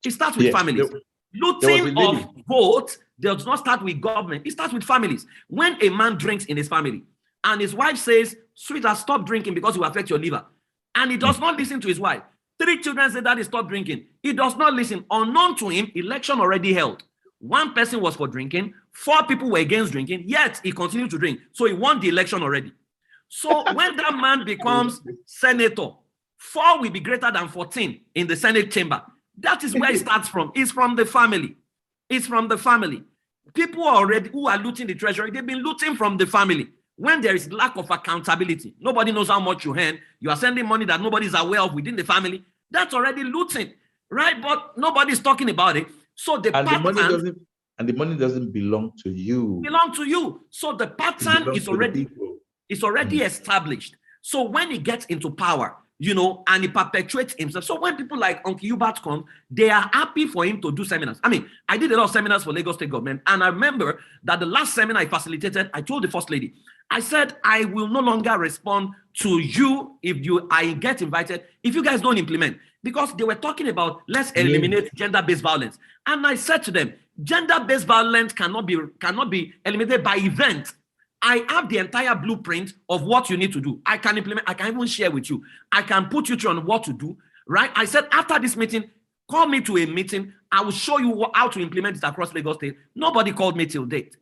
It starts with families. Looting of votes does not start with government. It starts with families. When a man drinks in his family and his wife says, sweetheart, stop drinking because it will affect your liver, and he does not listen to his wife. 3 children say, daddy, stop drinking. He does not listen. Unknown to him, election already held. 1 person was for drinking. 4 people were against drinking, yet he continued to drink. So he won the election already. So when that man becomes senator, 4 will be greater than 14 in the Senate chamber. That is where it starts from. It's from the family. It's from the family. People already who are looting the treasury, they've been looting from the family. When there is lack of accountability, nobody knows how much you earn, you are sending money that nobody is aware of within the family, that's already looting, right? But nobody's talking about it. So the money doesn't belong to you. Belong to you. So the pattern is already established. So when he gets into power, and he perpetuates himself. So when people like Uncle Hubert come, they are happy for him to do seminars. I mean, I did a lot of seminars for Lagos State government, and I remember that the last seminar I facilitated, I told the first lady, I said, I will no longer respond to you if I get invited, if you guys don't implement. Because they were talking about, let's eliminate gender-based violence. And I said to them, gender-based violence cannot be eliminated by event. I have the entire blueprint of what you need to do. I can implement, I can even share with you. I can put you through on what to do, right? I said, after this meeting, call me to a meeting. I will show you how to implement it across Lagos State. Nobody called me till date,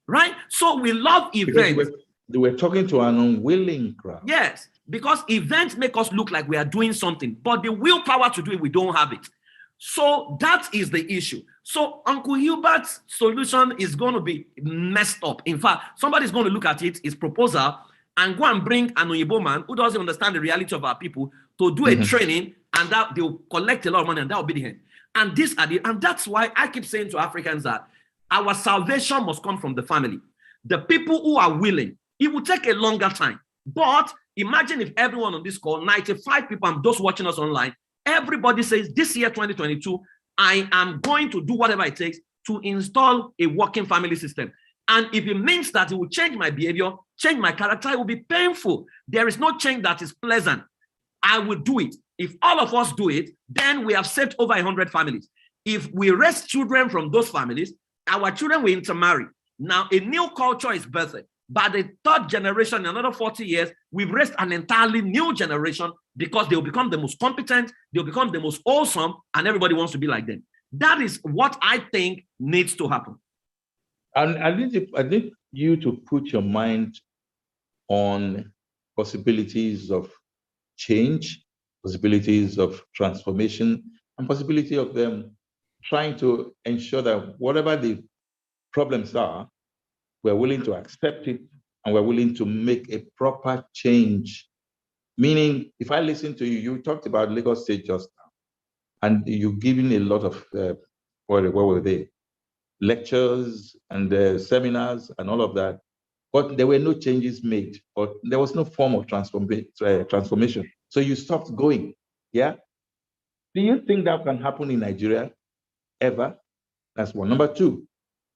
right? So we love events. They were talking to an unwilling crowd. Yes, because events make us look like we are doing something, but the willpower to do it, we don't have it. So that is the issue. So Uncle Hubert's solution is going to be messed up. In fact, somebody's going to look at it, his proposal, and go and bring an Oyibo man who doesn't understand the reality of our people to do a training, and that they'll collect a lot of money, and that will be the end. And that's why I keep saying to Africans that our salvation must come from the family. The people who are willing, it will take a longer time. But imagine if everyone on this call, 95 people and those watching us online, everybody says this year, 2022, I am going to do whatever it takes to install a working family system. And if it means that it will change my behavior, change my character, it will be painful. There is no change that is pleasant. I will do it. If all of us do it, then we have saved over 100 families. If we raise children from those families, our children will intermarry. Now, a new culture is birthed. By the 3rd generation, in another 40 years, we've raised an entirely new generation because they'll become the most competent, they'll become the most awesome, and everybody wants to be like them. That is what I think needs to happen. And I need you to put your mind on possibilities of change, possibilities of transformation, and possibility of them trying to ensure that whatever the problems are, we're willing to accept it, and we're willing to make a proper change. Meaning, if I listen to you, you talked about Lagos State just now, and you've given a lot of, what were they? Lectures and seminars and all of that, but there were no changes made, or there was no form of transformation. So you stopped going, yeah? Do you think that can happen in Nigeria ever? That's one. Number 2,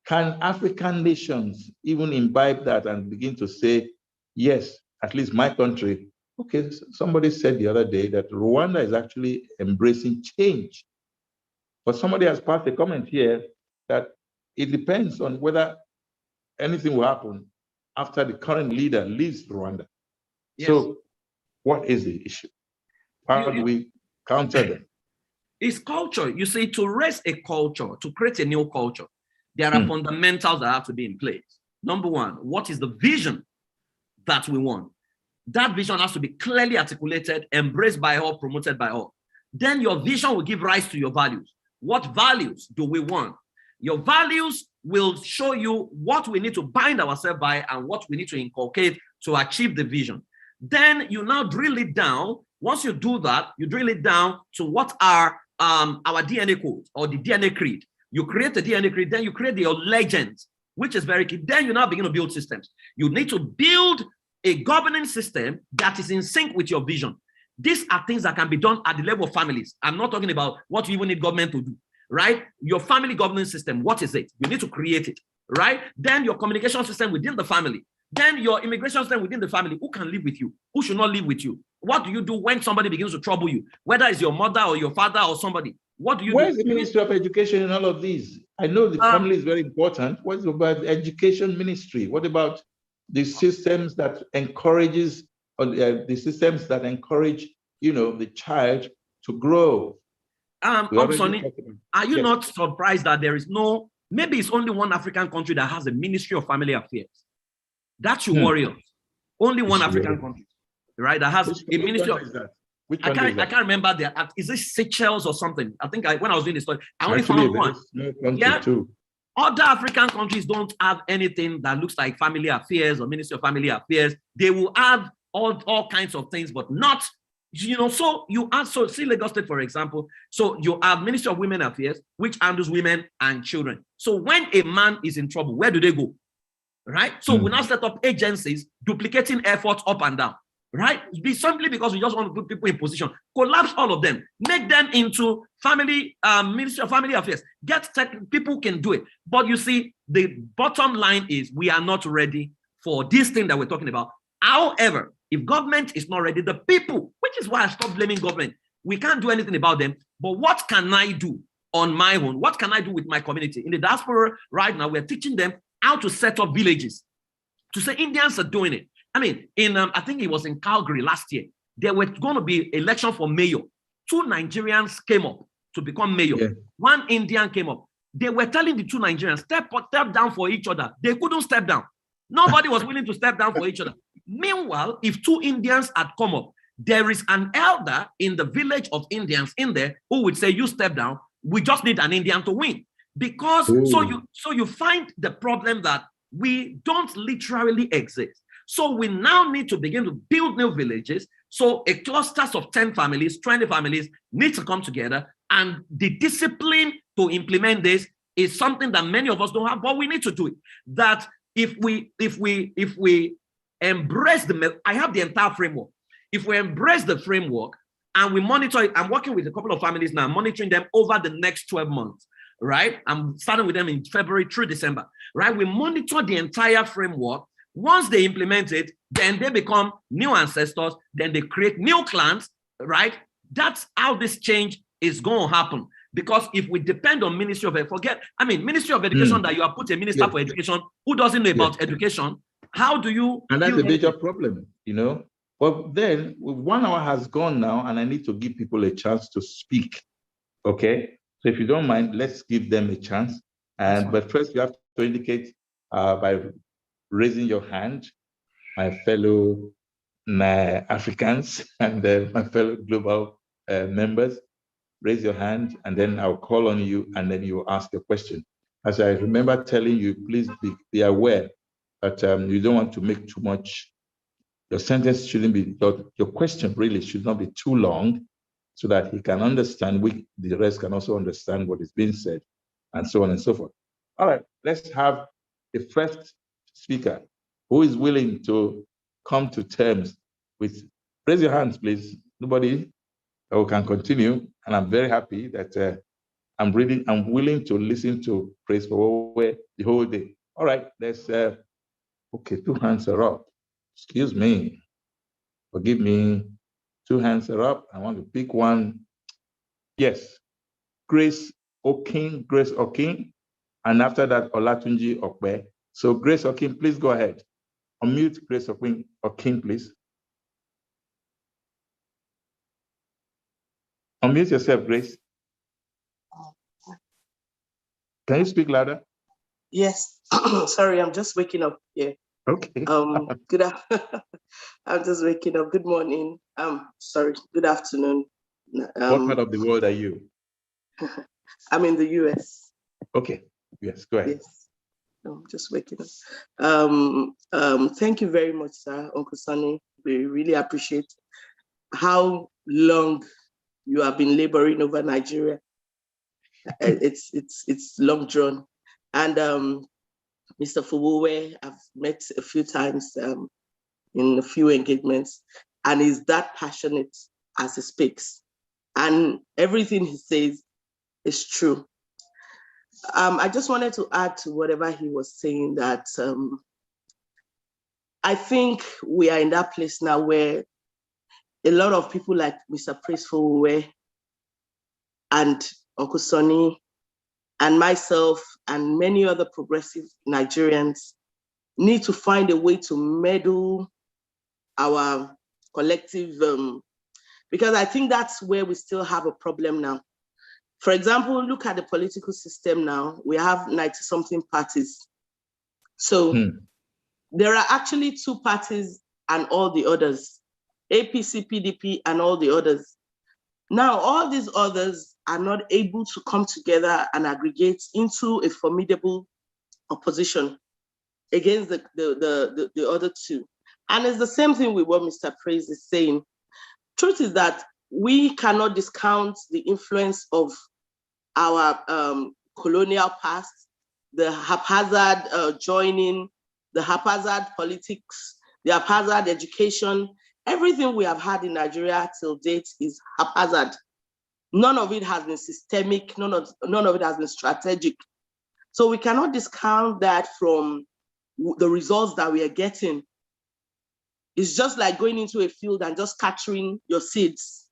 can African nations even imbibe that and begin to say, yes, at least my country, okay, somebody said the other day that Rwanda is actually embracing change. But somebody has passed a comment here that it depends on whether anything will happen after the current leader leaves Rwanda. Yes. So what is the issue? How do we counter them? It's culture. You see, to raise a culture, to create a new culture, there are fundamentals that have to be in place. Number 1, what is the vision that we want? That vision has to be clearly articulated, embraced by all, promoted by all. Then your vision will give rise to your values. What values do we want? Your values will show you what we need to bind ourselves by and what we need to inculcate to achieve the vision. Then you now drill it down. Once you do that, you drill it down to what are our DNA codes or the DNA creed. You create the DNA creed, then you create your legends, which is very key. Then you now begin to build systems. You need to build a governing system that is in sync with your vision. These are things that can be done at the level of families. I'm not talking about what you even need government to do, right? Your family governance system, what is it? You need to create it, right? Then your communication system within the family. Then your immigration system within the family. Who can live with you? Who should not live with you? What do you do when somebody begins to trouble you? Whether it's your mother or your father or somebody. What do you Where's do? the Ministry of Education in all of these? I know the family is very important. What about the education ministry? What about the systems that encourages, or the systems that encourage, the child to grow? Sonny, are you not surprised that there is no, maybe it's only one African country that has a Ministry of Family Affairs? That should worry us. Only one African country, right? That has a Ministry of. Which one is that? I can't remember their. Is it Seychelles or something? I think when I was doing the story, I only found one. Yeah. Too. Other African countries don't have anything that looks like family affairs or Ministry of Family Affairs. They will have all kinds of things, but not, so you have, so see Lagos State, for example. So you have Ministry of Women Affairs, which handles women and children. So when a man is in trouble, where do they go? Right? So we now set up agencies duplicating efforts up and down. Right? Simply because we just want to put people in position, collapse all of them, make them into family, Ministry of Family Affairs. People can do it. But you see, the bottom line is we are not ready for this thing that we're talking about. However, if government is not ready, the people, which is why I stopped blaming government, we can't do anything about them. But what can I do on my own? What can I do with my community? In the diaspora right now, we're teaching them how to set up villages. To say Indians are doing it. I mean, I think it was in Calgary last year, there were going to be election for mayor. 2 Nigerians came up to become mayor. Yeah. 1 Indian came up. They were telling the 2 Nigerians, step down for each other. They couldn't step down. Nobody was willing to step down for each other. Meanwhile, if 2 Indians had come up, there is an elder in the village of Indians in there who would say, you step down. We just need an Indian to win. Because so you find the problem that we don't literally exist. So we now need to begin to build new villages. So a clusters of 10 families, 20 families need to come together, and the discipline to implement this is something that many of us don't have, but we need to do it. That if we embrace I have the entire framework. If we embrace the framework and we monitor it, I'm working with a couple of families now, monitoring them over the next 12 months, right? I'm starting with them in February through December, right? We monitor the entire framework. Once they implement it, then they become new ancestors, then they create new clans, right? That's how this change is going to happen. Because if we depend on Ministry of Ministry of Education, that you have put a minister for education who doesn't know about education, how do you? And that's a major problem, But then 1 hour has gone now, and I need to give people a chance to speak, okay? So if you don't mind, let's give them a chance. But first, you have to indicate by raising your hand, my fellow Africans and my fellow global members. Raise your hand, and then I'll call on you, and then you ask a question. As I remember telling you, please be aware that you don't want to make too much. Your sentence shouldn't be, your question really should not be too long, so that he can understand, the rest can also understand what is being said, and so on and so forth. All right, let's have the first speaker who is willing to come to terms with, raise your hands, please. Nobody? We can continue, and I'm very happy that I'm willing to listen to Praise FOWOWE the whole day. All right, let's, okay, 2 hands are up. Excuse me, forgive me, 2 hands are up. I want to pick one. Yes, Grace Okin, and after that, Olatunji Okwe. So Grace Okin, please go ahead. Unmute Grace Okin, please. Unmute yourself, Grace. Can you speak louder? Yes. Sorry, I'm just waking up. Yeah. Okay. I'm just waking up. Good morning. Sorry. Good afternoon. What part of the world are you? I'm in the US. Okay. Yes. Go ahead. Yes. I'm just waking up. Thank you very much, sir, Uncle Sonny. We really appreciate how long you have been laboring over Nigeria. It's long drawn. And Mr. FOWOWE, I've met a few times in a few engagements, and he's that passionate as he speaks. And everything he says is true. I just wanted to add to whatever he was saying, that I think we are in that place now where a lot of people like Mr. Praise FOWOWE and SONI, and myself, and many other progressive Nigerians need to find a way to meddle our collective, because I think that's where we still have a problem now. For example, look at the political system now. We have 90-something parties. So there are actually 2 parties and all the others, APC, PDP, and all the others. Now, all these others are not able to come together and aggregate into a formidable opposition against the other 2. And it's the same thing with what Mr. Praise is saying. Truth is that we cannot discount the influence of our colonial past, the haphazard joining, the haphazard politics, the haphazard education. Everything we have had in Nigeria till date is haphazard. None of it has been systemic, none of it has been strategic. So we cannot discount that from the results that we are getting. It's just like going into a field and just scattering your seeds.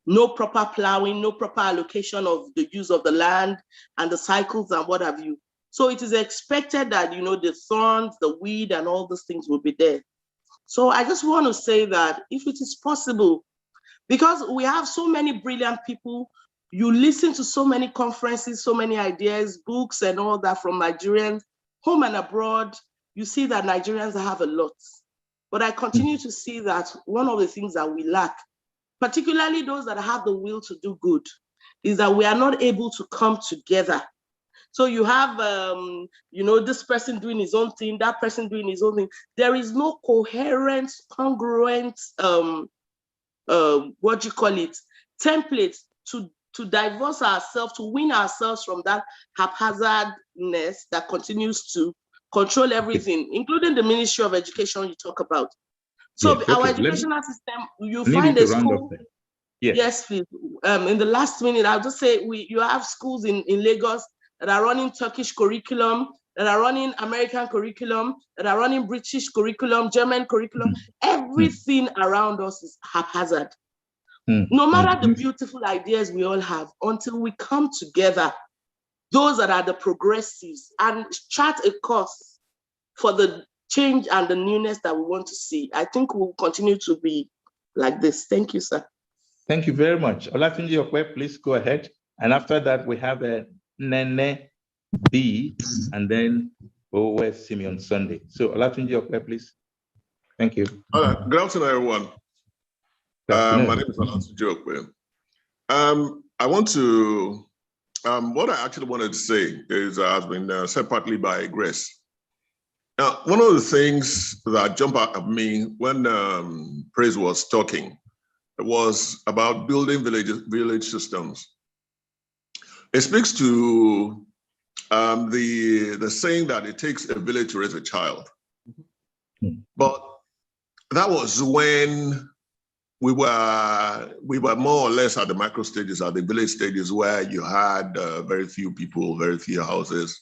No proper plowing, no proper allocation of the use of the land and the cycles and what have you. So it is expected that, the thorns, the weed, and all those things will be there. So I just want to say that if it is possible, because we have so many brilliant people, you listen to so many conferences, so many ideas, books, and all that from Nigerians, home and abroad, you see that Nigerians have a lot. But I continue to see that one of the things that we lack, particularly those that have the will to do good, is that we are not able to come together. So you have, this person doing his own thing, that person doing his own thing. There is no coherent, congruent, template to divorce ourselves, to win ourselves from that haphazardness that continues to control everything, including the Ministry of Education you talk about. So yes, our educational system, you find a school. Yes, please. In the last minute, I'll just say you have schools in Lagos that are running Turkish curriculum, that are running American curriculum, that are running British curriculum, German curriculum. Everything around us is haphazard. No matter the beautiful ideas we all have, until we come together, those that are the progressives, and chart a course for the change and the newness that we want to see, I think we'll continue to be like this. Thank you, sir. Thank you very much. Olatunji Okwe, please go ahead. And after that, we have a Nene B, and then FOWOWE Simeon Sunday. So Olatunji Okwe, please. Thank you. Good afternoon, everyone. My name is Olatunji Okwe. I want to, what I actually wanted to say is has been said partly by Grace. Now, one of the things that jumped out at me when Praise was talking was about building village systems. It speaks to the saying that it takes a village to raise a child. But that was when we were more or less at the micro stages, at the village stages, where you had very few people, very few houses,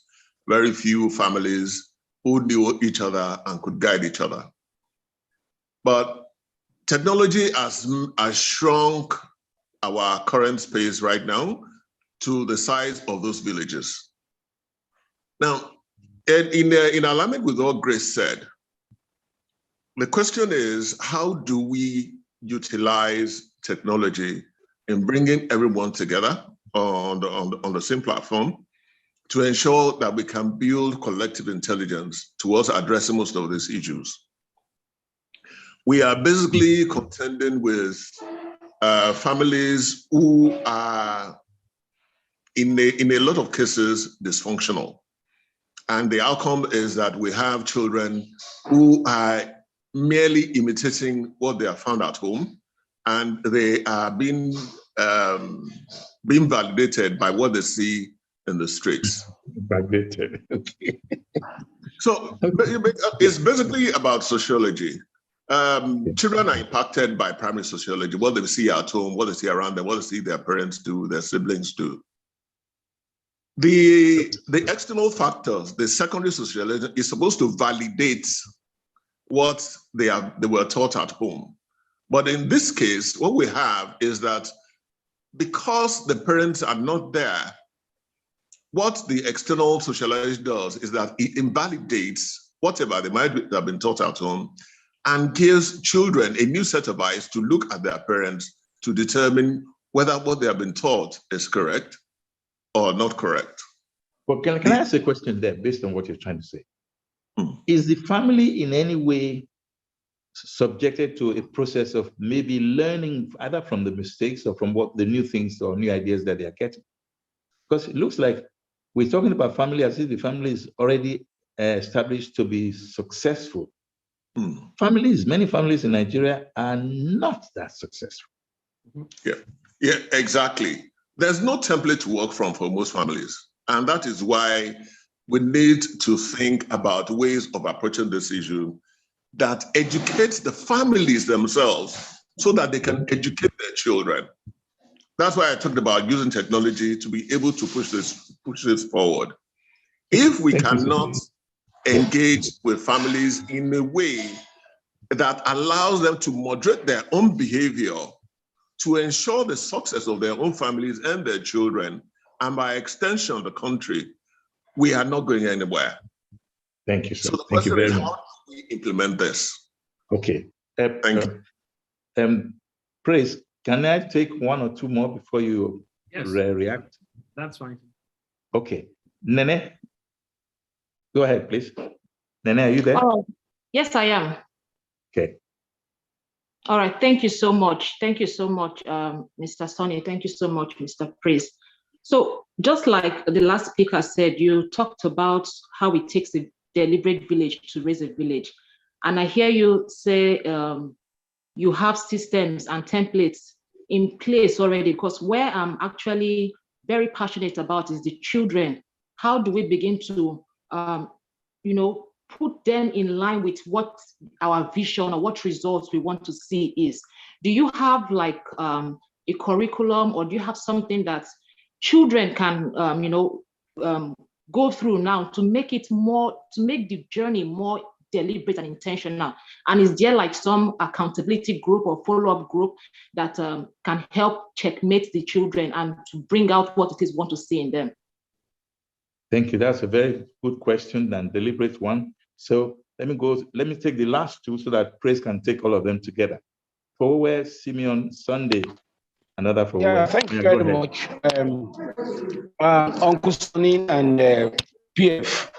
very few families who knew each other and could guide each other. But technology has shrunk our current space right now to the size of those villages. Now, in alignment with what Grace said, the question is, how do we utilize technology in bringing everyone together on the same platform to ensure that we can build collective intelligence towards addressing most of these issues? We are basically contending with families who are, in a lot of cases, dysfunctional. And the outcome is that we have children who are merely imitating what they have found at home, and they are being validated by what they see in the streets. Validated, okay. So it's basically about sociology. Children are impacted by primary sociology, what they see at home, what they see around them, what they see their parents do, their siblings do. The external factors, the secondary sociology, is supposed to validate what they were taught at home. But in this case, what we have is that because the parents are not there, what the external socialization does is that it invalidates whatever they might have been taught at home and gives children a new set of eyes to look at their parents to determine whether what they have been taught is correct or not correct. Well, can I ask a question there based on what you're trying to say? Is the family in any way subjected to a process of maybe learning either from the mistakes or from what the new things or new ideas that they are getting? Because it looks like we're talking about family as if the family is already established to be successful. Many families in Nigeria are not that successful. Yeah, exactly. There's no template to work from for most families. And that is why we need to think about ways of approaching this issue that educates the families themselves so that they can educate their children. That's why I talked about using technology to be able to push this forward. If we cannot engage with families in a way that allows them to moderate their own behavior to ensure the success of their own families and their children, and by extension, the country, we are not going anywhere. Thank you, sir. So the Thank you question very is, much. how do we implement this? Okay. Thank you. Praise, can I take one or two more before you react? That's fine. Okay. Nene, go ahead, please. Nene, are you there? Oh, yes, I am. Okay. All right. Thank you so much. Thank you so much, Mr. Sonny. Thank you so much, Mr. Praise. So just like the last speaker said, you talked about how it takes a deliberate village to raise a village. And I hear you say you have systems and templates in place already, because where I'm actually very passionate about is the children. How do we begin to, put them in line with what our vision or what results we want to see is? Do you have like a curriculum, or do you have something that children can, go through now to make the journey more deliberate and intentional? And is there like some accountability group or follow-up group that can help checkmate the children and to bring out what it is we want to see in them? Thank you. That's a very good question and deliberate one. So let me take the last two so that Praise can take all of them together. FOWOWE, Simeon, Sunday, another FOWOWE. Yeah, thank you very much. Uncle Sonny and PF.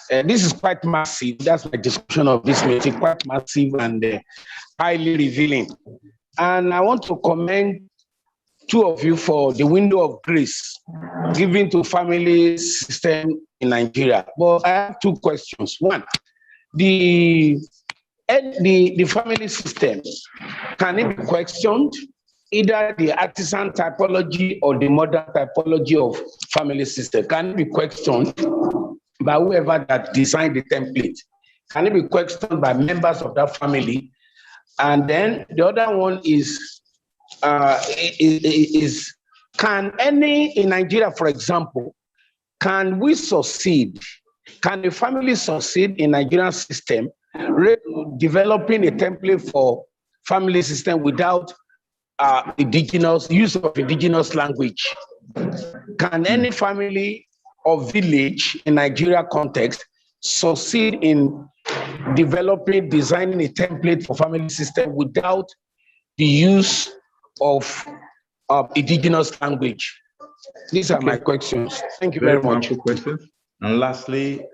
This is quite massive. That's my description of this meeting, quite massive and highly revealing. And I want to commend two of you for the window of grace given to family system in Nigeria. But I have two questions. One, the family system, can it be questioned? Either the artisan typology or the modern typology of family system, can it be questioned by whoever that designed the template? Can it be questioned by members of that family? And then the other one is can any, in Nigeria, for example, can we succeed? Can a family succeed in Nigerian system developing a template for family system without use of indigenous language? Can any family or village in Nigeria context succeed in designing a template for family system without the use of indigenous language? These are my questions. Thank you very much. Questions. And lastly,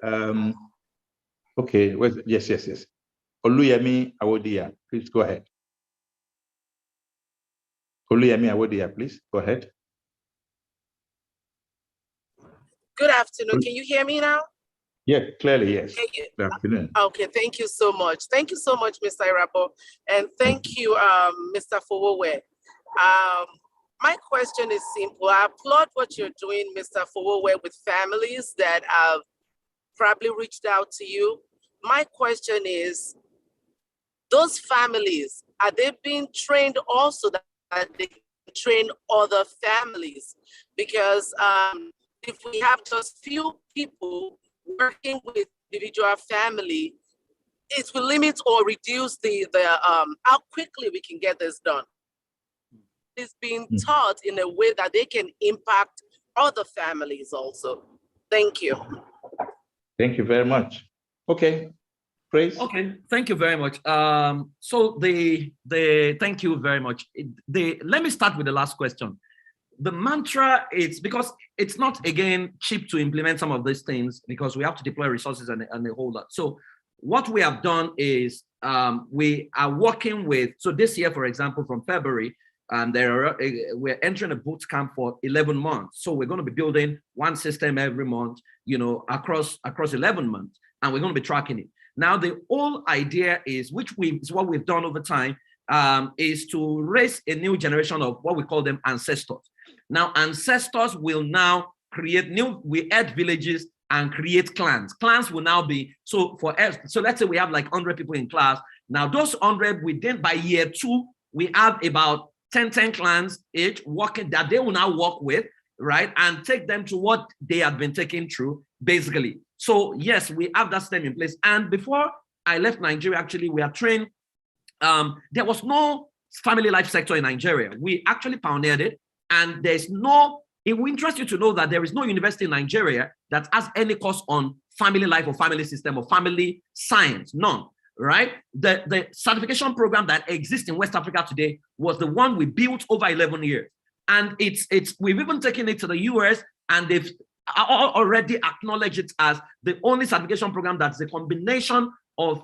yes. Oluyemi Awodia, please go ahead. Oluyemi Awodia, please go ahead. Good afternoon. Can you hear me now? Yeah, clearly, yes. Good afternoon. Okay, thank you so much. Thank you so much, Mr. Irabor. And thank you, Mr. FOWOWE. My question is simple. I applaud what you're doing, Mr. FOWOWE, with families that have probably reached out to you. My question is, those families, are they being trained also that they can train other families? Because if we have just few people working with individual family, it will limit or reduce the how quickly we can get this done. is being taught in a way that they can impact other families also. Thank you. Thank you very much. Okay, Praise. Okay, thank you very much. Thank you very much. Let me start with the last question. The mantra is, because it's not, again, cheap to implement some of these things, because we have to deploy resources and a whole lot. So what we have done is we are working with, so this year, for example, from February, we're entering a boot camp for 11 months. So we're going to be building one system every month, across 11 months, and we're going to be tracking it. Now, the whole idea is, is what we've done over time, is to raise a new generation of what we call them ancestors. Now, ancestors will now create we add villages and create clans. Clans will now be, so let's say we have like 100 people in class. Now, those 100, by year 2, we have about 10 clans each working that they will now work with, right? And take them to what they have been taken through, basically. So yes, we have that system in place. And before I left Nigeria, actually, we are trained. There was no family life sector in Nigeria. We actually pioneered it. And it will interest you to know that there is no university in Nigeria that has any course on family life or family system or family science, none, right? The certification program that exists in West Africa today was the one we built over 11 years. And we've even taken it to the US, and they've already acknowledged it as the only certification program that's a combination of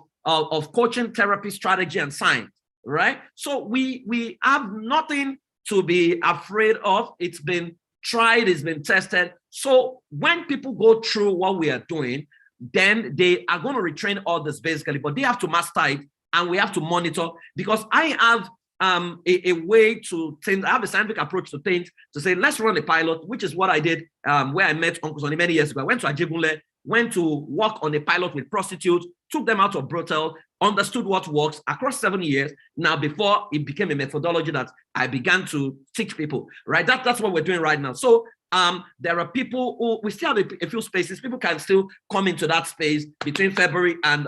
coaching, therapy, strategy, and science, right? So we have nothing to be afraid of. It's been tried, it's been tested. So when people go through what we are doing, then they are going to retrain others basically, but they have to master it, and we have to monitor, because I have a way to think. I have a scientific approach to things, to say, let's run a pilot, which is what I did where I met Uncle Sonny many years ago. I went to Ajibunle, went to work on a pilot with prostitutes, took them out of brothel, understood what works across 7 years. Now, before it became a methodology that I began to teach people, right? That's what we're doing right now. So there are people who, we still have a few spaces. People can still come into that space between February and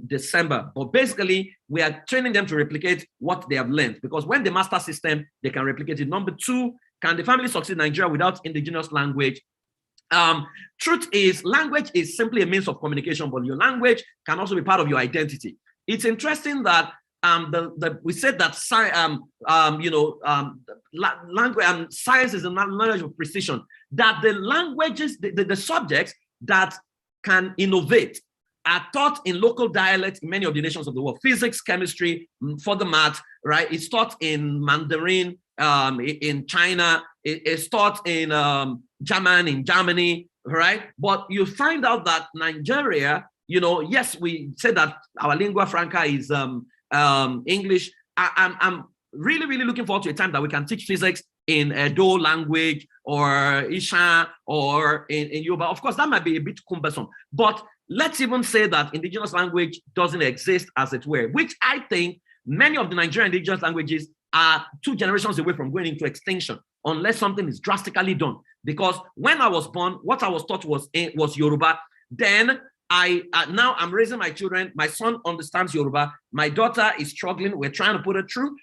December. But basically, we are training them to replicate what they have learned, because when they master system, they can replicate it. Number 2, can the family succeed in Nigeria without indigenous language? Truth is, language is simply a means of communication, but your language can also be part of your identity. It's interesting that we said that language and science is a knowledge of precision, that the languages, the subjects that can innovate are taught in local dialects in many of the nations of the world. Physics, chemistry, for the math, right? It's taught in Mandarin, in China, it's taught in German, in Germany, right? But you find out that Nigeria, yes, we say that our lingua franca is English. I'm really, really looking forward to a time that we can teach physics in Edo language or Isha or in Yoruba. Of course, that might be a bit cumbersome, but let's even say that indigenous language doesn't exist, as it were, which I think many of the Nigerian indigenous languages are 2 generations away from going into extinction, unless something is drastically done. Because when I was born, what I was taught was Yoruba. Then now I'm raising my children. My son understands Yoruba. My daughter is struggling. We're trying to put her through,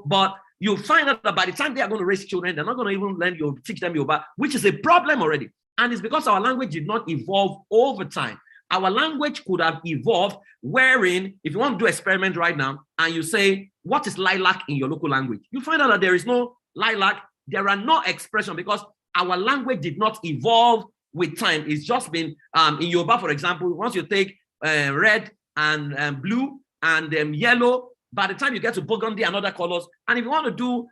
but you find out that by the time they are going to raise children, they're not going to even teach them Yoruba, which is a problem already. And it's because our language did not evolve over time. Our language could have evolved wherein, if you want to do experiment right now, and you say, what is lilac in your local language? You find out that there is no lilac, there are no expression, because our language did not evolve with time. It's just been, in Yoruba, for example, once you take red and blue and yellow, by the time you get to burgundy and other colors, and if you want to do,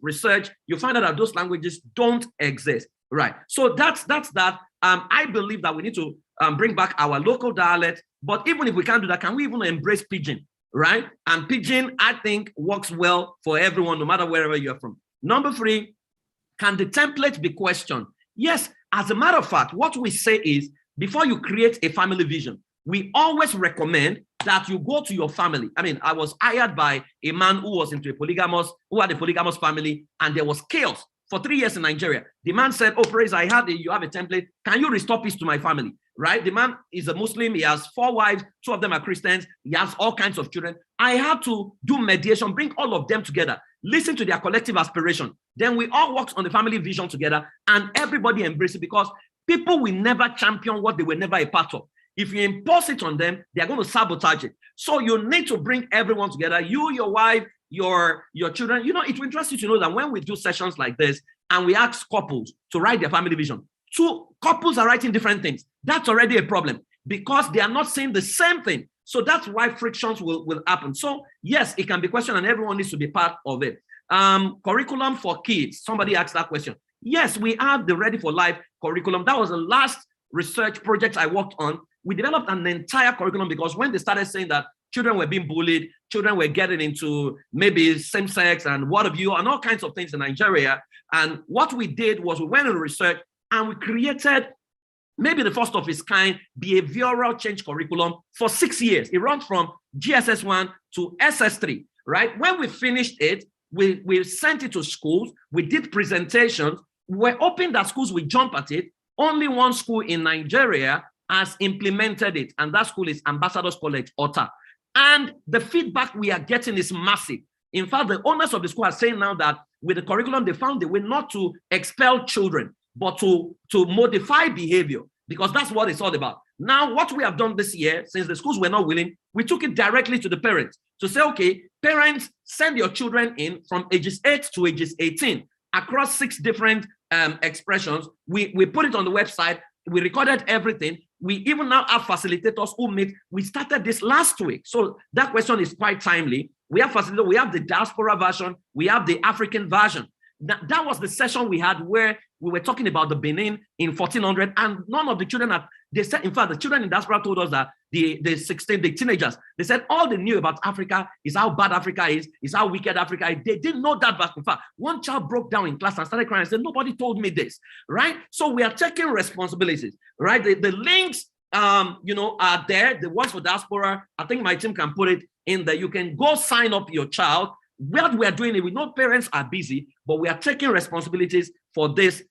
research, you find out that those languages don't exist. Right. So that's that. I believe that we need to bring back our local dialect. But even if we can't do that, can we even embrace Pidgin? Right. And Pidgin, I think, works well for everyone, no matter wherever you're from. Number 3, can the template be questioned? Yes. As a matter of fact, what we say is, before you create a family vision, we always recommend that you go to your family. I mean, I was hired by a man who had a polygamous family, and there was chaos for 3 years in Nigeria. The man said, oh, Praise, you have a template. Can you restore peace to my family? Right? The man is a Muslim. He has 4 wives. 2 of them are Christians. He has all kinds of children. I had to do mediation, bring all of them together, listen to their collective aspiration. Then we all worked on the family vision together, and everybody embraced it, because people will never champion what they were never a part of. If you impose it on them, they are going to sabotage it. So you need to bring everyone together, you, your wife, your children. You know, it will interest you to know that when we do sessions like this and we ask couples to write their family vision, two couples are writing different things. That's already a problem, because they are not saying the same thing. So that's why frictions will happen. So yes, it can be questioned, and everyone needs to be part of it. Curriculum for kids. Somebody asked that question. Yes, we have the Ready for Life curriculum. That was the last research project I worked on. We developed an entire curriculum, because when they started saying that children were being bullied, children were getting into maybe same sex and what have you, and all kinds of things in Nigeria. And what we did was we went into research and we created maybe the first of its kind behavioral change curriculum for 6 years. It runs from GSS1 to SS3, right? When we finished it, we sent it to schools. We did presentations. We're hoping that schools will jump at it. Only one school in Nigeria has implemented it, and that school is Ambassadors College, Ota. And the feedback we are getting is massive. In fact, the owners of the school are saying now that with the curriculum, they found a way not to expel children, but to modify behavior, because that's what it's all about. Now, what we have done this year, since the schools were not willing, we took it directly to the parents to say, okay, parents, send your children in from ages 8 to ages 18 across 6 different expressions. We put it on the website. We recorded everything. We even now have facilitators who meet. We started this last week. So that question is quite timely. We have facilitators, we have the diaspora version, we have the African version. That was the session we had where we were talking about the Benin in 1400, and none of the children they said, in fact, the children in diaspora told us that the teenagers, they said all they knew about Africa is how bad Africa is how wicked Africa is. They didn't know that, but in fact, one child broke down in class and started crying and said, nobody told me this, right? So we are taking responsibilities, right? The links, are there, the ones for diaspora. I think my team can put it in there. You can go sign up your child. What we are doing, we know parents are busy, but we are taking responsibilities for these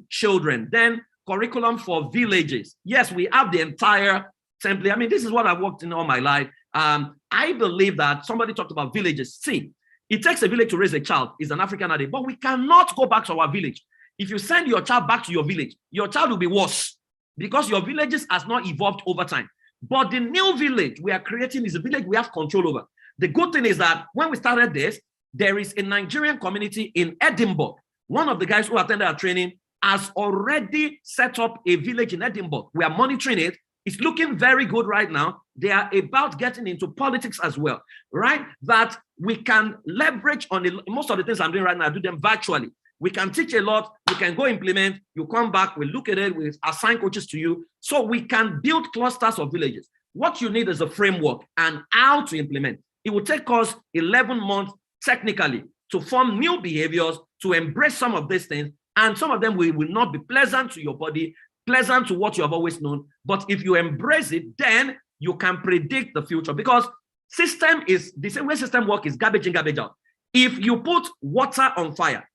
children. Then curriculum for villages. Yes, we have the entire template. I mean, this is what I've worked in all my life. I believe that somebody talked about villages. See, it takes a village to raise a child. It's an African idea, but we cannot go back to our village. If you send your child back to your village, your child will be worse, because your villages has not evolved over time. But the new village we are creating is a village we have control over. The good thing is that when we started this, there is a Nigerian community in Edinburgh. One of the guys who attended our training has already set up a village in Edinburgh. We are monitoring it. It's looking very good right now. They are about getting into politics as well, right? That we can leverage on most of the things I'm doing right now, I do them virtually. We can teach a lot. You can go implement. You come back, we look at it, we assign coaches to you. So we can build clusters of villages. What you need is a framework and how to implement. It will take us 11 months technically to form new behaviors, to embrace some of these things. And some of them will not be pleasant to your body, pleasant to what you have always known. But if you embrace it, then you can predict the future, because system is the same way system work is garbage in, garbage out. If you put water on fire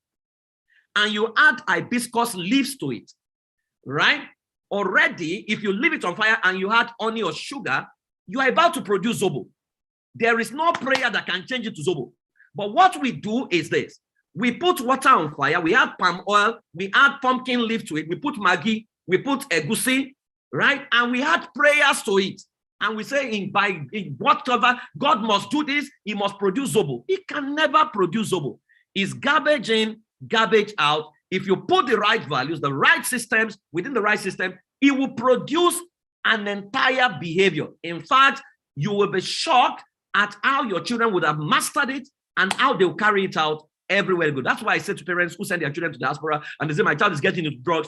and you add hibiscus leaves to it, right? Already, if you leave it on fire and you add honey or sugar, you are about to produce zobo. There is no prayer that can change it to zobo. But what we do is this. We put water on fire, we add palm oil, we add pumpkin leaf to it, we put maggi, we put egusi, right? And we add prayers to it. And we say in whatever, God must do this, he must produce zobo. He can never produce zobo. It's garbage in, garbage out. If you put the right values, the right systems within the right system, it will produce an entire behavior. In fact, you will be shocked at how your children would have mastered it and how they'll carry it out everywhere they go. That's why I say to parents who send their children to diaspora and they say, my child is getting into drugs.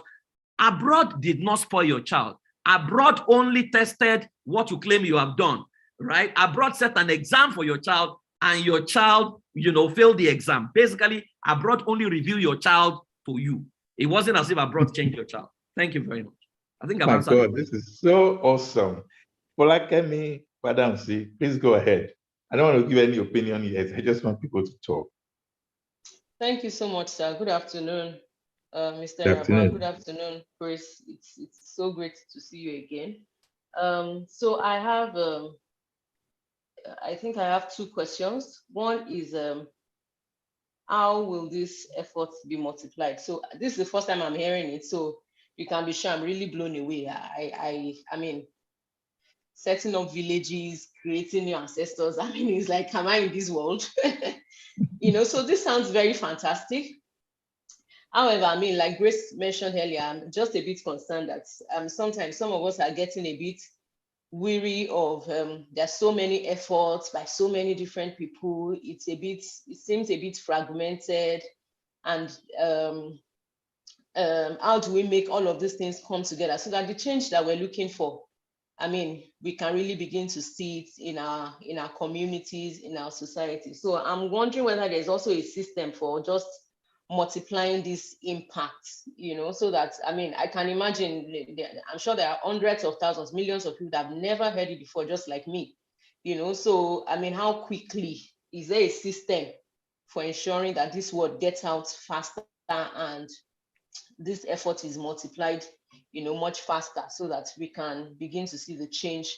Abroad did not spoil your child. Abroad only tested what you claim you have done, right? Abroad set an exam for your child and your child, failed the exam. Basically, abroad only revealed your child to you. It wasn't as if abroad changed your child. Thank you very much. I think I've answered. My God, this is so awesome. Folakemi Padamsi, please go ahead. I don't want to give any opinion yet. I just want people to talk. Thank you so much, sir. Good afternoon, Mr. Good afternoon. Good afternoon, Chris. It's so great to see you again. So I have I think I have two questions. One is, how will this effort be multiplied? So this is the first time I'm hearing it, so you can be sure I'm really blown away. I mean, setting up villages, creating new ancestors. I mean, it's like, am I in this world? You know, so this sounds very fantastic. However, I mean, like Grace mentioned earlier, I'm just a bit concerned that sometimes some of us are getting a bit weary of there's so many efforts by so many different people. It seems a bit fragmented, and how do we make all of these things come together so that the change that we're looking for, I mean, we can really begin to see it in our communities, in our society. So I'm wondering whether there's also a system for just multiplying this impact, you know, so that, I mean, I can imagine, I'm sure there are hundreds of thousands, millions of people that have never heard it before, just like me, you know. So, I mean, how quickly is there a system for ensuring that this word gets out faster and this effort is multiplied, you know, much faster, so that we can begin to see the change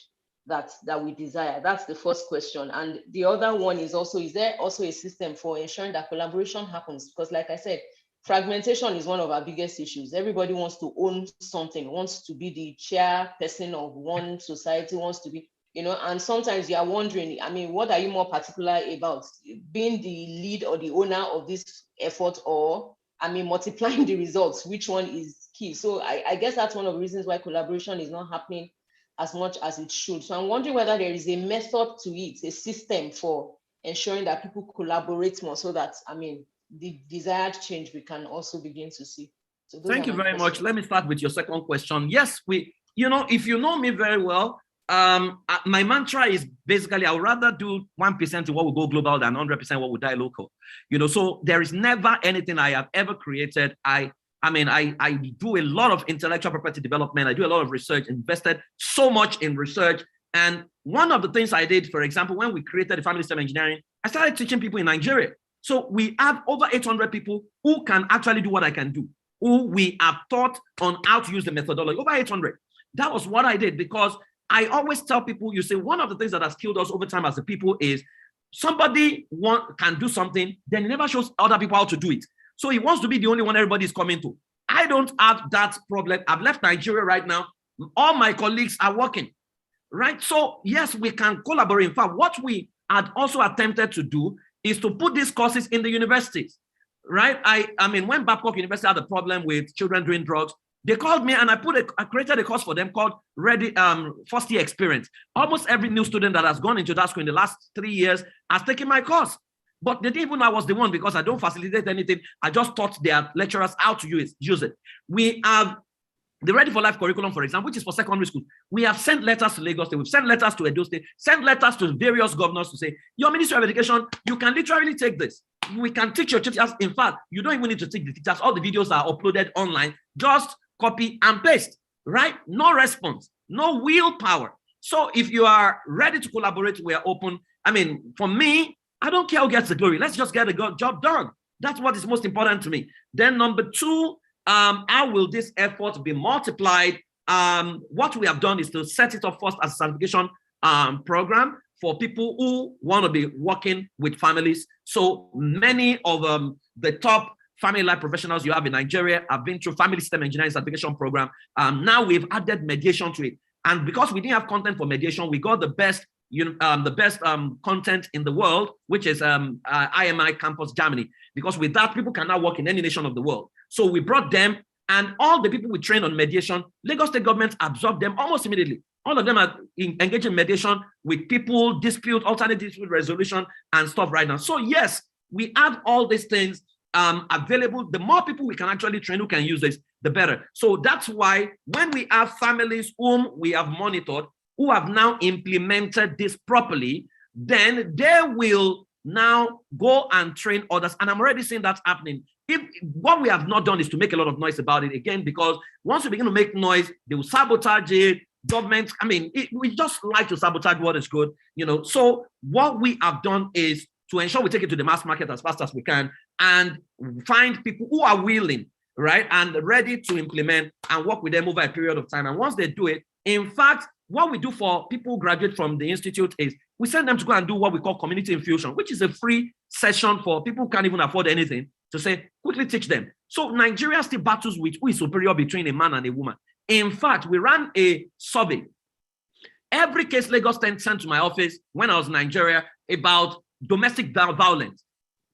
that we desire? That's the first question. And the other one is also, is there also a system for ensuring that collaboration happens? Because like I said, fragmentation is one of our biggest issues. Everybody wants to own something, wants to be the chairperson of one society, wants to be, you know, and sometimes you are wondering, I mean, what are you more particular about? Being the lead or the owner of this effort, or, I mean, multiplying the results? Which one is key? So I guess that's one of the reasons why collaboration is not happening as much as it should. So I'm wondering whether there is a method to it, a system for ensuring that people collaborate more, so that, I mean, the desired change we can also begin to see. So thank you very much. Let me start with your second question. Yes, you know, if you know me very well, my mantra is basically, I would rather do 1% of what will go global than 100% what will die local. You know, so there is never anything I have ever created. I mean, I do a lot of intellectual property development. I do a lot of research, invested so much in research. And one of the things I did, for example, when we created the family system engineering, I started teaching people in Nigeria. So we have over 800 people who can actually do what I can do, who we have taught on how to use the methodology, over 800. That was what I did, because I always tell people, you say, one of the things that has killed us over time as a people is somebody can do something, then he never shows other people how to do it. So he wants to be the only one everybody is coming to. I don't have that problem. I've left Nigeria right now. All my colleagues are working, right? So yes, we can collaborate. In fact, what we had also attempted to do is to put these courses in the universities, right? I mean, when Babcock University had a problem with children doing drugs, they called me and I created a course for them called Ready First Year Experience. Almost every new student that has gone into that school in the last 3 years has taken my course. But they didn't even know I was the one, because I don't facilitate anything. I just taught their lecturers how to use it. We have the Ready for Life curriculum, for example, which is for secondary school. We have sent letters to Lagos State, we've sent letters to Edo State, sent letters to various governors to say, your Ministry of Education, you can literally take this. We can teach your teachers. In fact, you don't even need to teach the teachers. All the videos are uploaded online. Just copy and paste, right? No response, no willpower. So if you are ready to collaborate, we are open. I mean, for me, I don't care who gets the glory. Let's just get the job done. That's what is most important to me. Then number two, how will this effort be multiplied? What we have done is to set it up first as a certification program for people who want to be working with families. So many of the top family life professionals you have in Nigeria have been through family system engineering certification program. Now we've added mediation to it. And because we didn't have content for mediation, we got the best content in the world, which is IMI Campus Germany, because with that, people can now work in any nation of the world. So we brought them, and all the people we trained on mediation, Lagos State government absorbed them almost immediately. All of them are engaged in mediation with people, dispute, alternative dispute resolution, and stuff right now. So yes, we have all these things available. The more people we can actually train who can use this, the better. So that's why when we have families whom we have monitored, who have now implemented this properly, then they will now go and train others. And I'm already seeing that happening. If what we have not done is to make a lot of noise about it, again, because once we begin to make noise, they will sabotage it. Government, I mean, we just like to sabotage what is good, you know. So what we have done is to ensure we take it to the mass market as fast as we can and find people who are willing, right, and ready to implement and work with them over a period of time. And once they do it, in fact, what we do for people who graduate from the institute is We send them to go and do what we call community infusion, which is a free session for people who can't even afford anything, to say, quickly teach them. So Nigeria still battles with who is superior between a man and a woman. In fact, we ran a survey. Every case Lagos sent to my office when I was in Nigeria about domestic violence.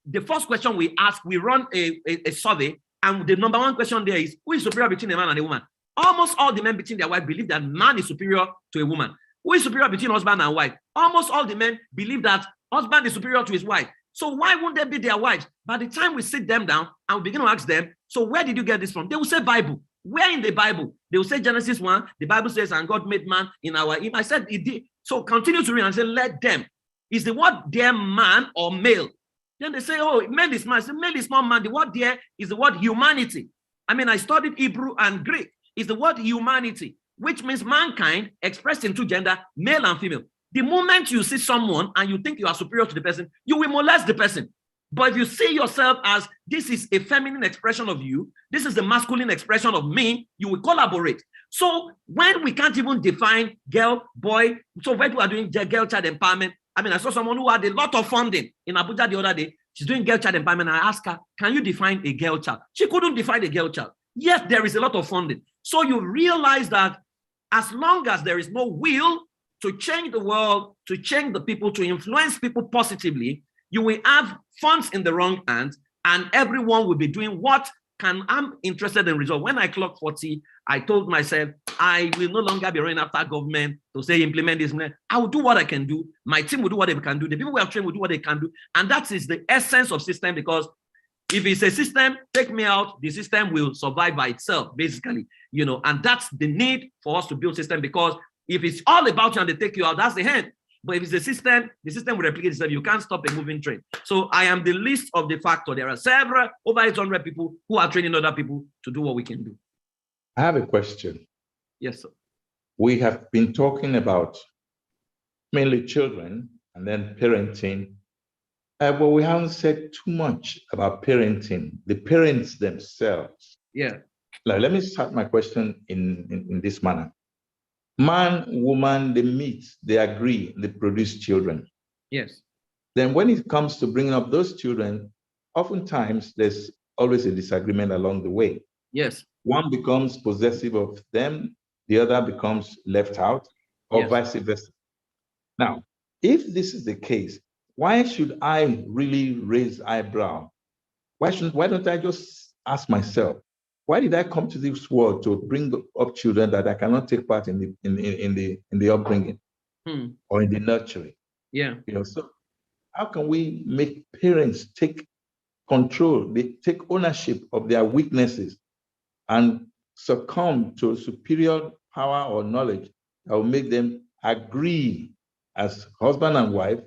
The first question we ask, we run a survey, and the number one question there is, who is superior between a man and a woman? Almost all the men between their wife believe that man is superior to a woman. Who is superior between husband and wife? Almost all the men believe that husband is superior to his wife. So why wouldn't they be their wives? By the time we sit them down and we begin to ask them, so where did you get this from? They will say Bible. Where in the Bible? They will say Genesis 1, the Bible says, and God made man in our image. I said, it did. So continue to read and say, let them. Is the word there man or male? Then they say, oh, male is man. I said, male is not man. The word there is the word humanity. I mean, I studied Hebrew and Greek. It's the word humanity, which means mankind expressed in two gender, male and female. The moment you see someone and you think you are superior to the person, you will molest the person. But if you see yourself as this is a feminine expression of you, this is the masculine expression of me, you will collaborate. So when we can't even define girl, boy, so when people are doing girl child empowerment, I mean, I saw someone who had a lot of funding in Abuja the other day. She's doing girl child empowerment. I asked her, can you define a girl child? She couldn't define a girl child. Yes, there is a lot of funding. So you realize that as long as there is no will to change the world, to change the people, to influence people positively, you will have funds in the wrong hands, and everyone will be doing what I'm interested in result. When I clocked 40, I told myself, I will no longer be running after government to say, implement this. I will do what I can do. My team will do what they can do. The people we have trained will do what they can do. And that is the essence of system, because if it's a system, take me out, the system will survive by itself, basically, and that's the need for us to build system, because if it's all about you and they take you out, that's the end. But if it's a system, the system will replicate itself. You can't stop a moving train. So I am the least of the factor. There are several, over 800 people who are training other people to do what we can do. I have a question. Yes, sir. We have been talking about mainly children and then parenting, but we haven't said too much about parenting, the parents themselves. Yeah. Now, let me start my question in this manner. Man, woman, they meet, they agree, they produce children. Yes. Then when it comes to bringing up those children, oftentimes there's always a disagreement along the way. Yes. One becomes possessive of them, the other becomes left out, or Yes. vice versa. Now, if this is the case, why should I really raise eyebrow? Why don't I just ask myself, why did I come to this world to bring up children that I cannot take part in the upbringing or in the nurturing? Yeah. So how can we make parents take control, they take ownership of their weaknesses and succumb to a superior power or knowledge that will make them agree as husband and wife,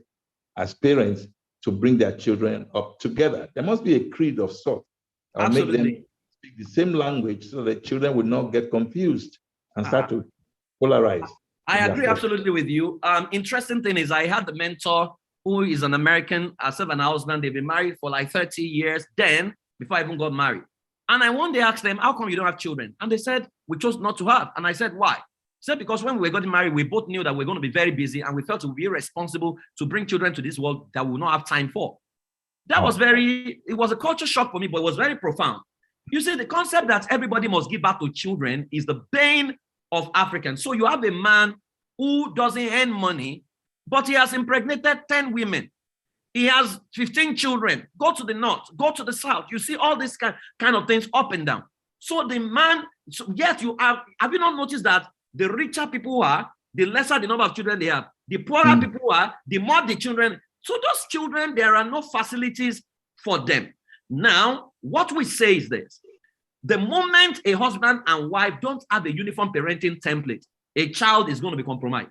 as parents, to bring their children up together? There must be a creed of sort that will make them speak the same language so that children will not get confused and start to polarize. I agree absolutely with you. Interesting thing is I had the mentor who is an American, herself and her husband. They've been married for like 30 years then, before I even got married. And I one day asked them, how come you don't have children? And they said, we chose not to have. And I said, why? They said, because when we were getting married, we both knew that we're going to be very busy, and we felt it would be irresponsible to bring children to this world that we will not have time for. That was it was a culture shock for me, but it was very profound. You see, the concept that everybody must give birth to children is the bane of Africans. So you have a man who doesn't earn money, but he has impregnated 10 women. He has 15 children. Go to the north, go to the south. You see all these kind of things up and down. So the man, yet you have you not noticed that the richer people are, the lesser the number of children they have. The poorer people are, the more the children. So those children, there are no facilities for them. Now, what we say is this: the moment a husband and wife don't have a uniform parenting template, a child is going to be compromised.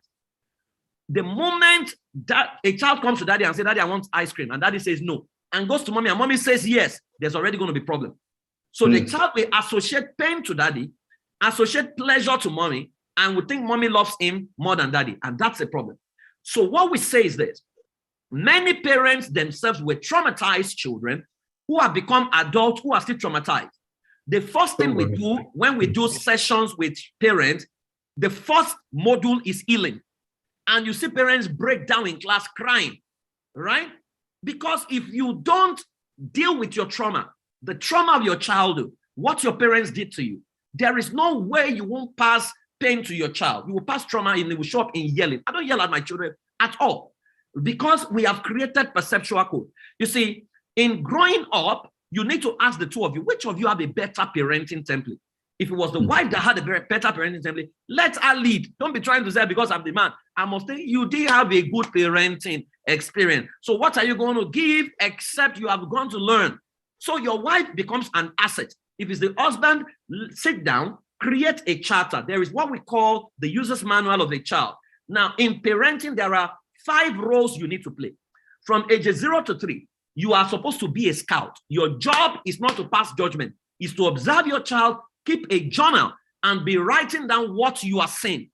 The moment that a child comes to daddy and says, daddy, I want ice cream, and daddy says no, and goes to mommy and mommy says yes, there's already going to be a problem. So the child will associate pain to daddy, associate pleasure to mommy, and will think mommy loves him more than daddy, and that's a problem. So what we say is this: many parents themselves were traumatized children who have become adults who are still traumatized. The first thing we do when we do sessions with parents, the first module is healing. and you see parents break down in class crying, right? Because if you don't deal with your trauma, the trauma of your childhood, what your parents did to you, there is no way you won't pass pain to your child. You will pass trauma and it will show up in yelling. I don't yell at my children at all because we have created perceptual code. You see, in growing up, you need to ask the two of you, which of you have a better parenting template? If it was the wife that had a better parenting template, let her lead. Don't be trying to say because I'm the man. I must say you did have a good parenting experience. So what are you going to give except you have gone to learn? So your wife becomes an asset. If it's the husband, sit down, create a charter. There is what we call the user's manual of a child. Now, in parenting, there are 5 roles you need to play. From ages 0 to 3, you are supposed to be a scout. Your job is not to pass judgment, it's to observe your child, keep a journal, and be writing down what you are seeing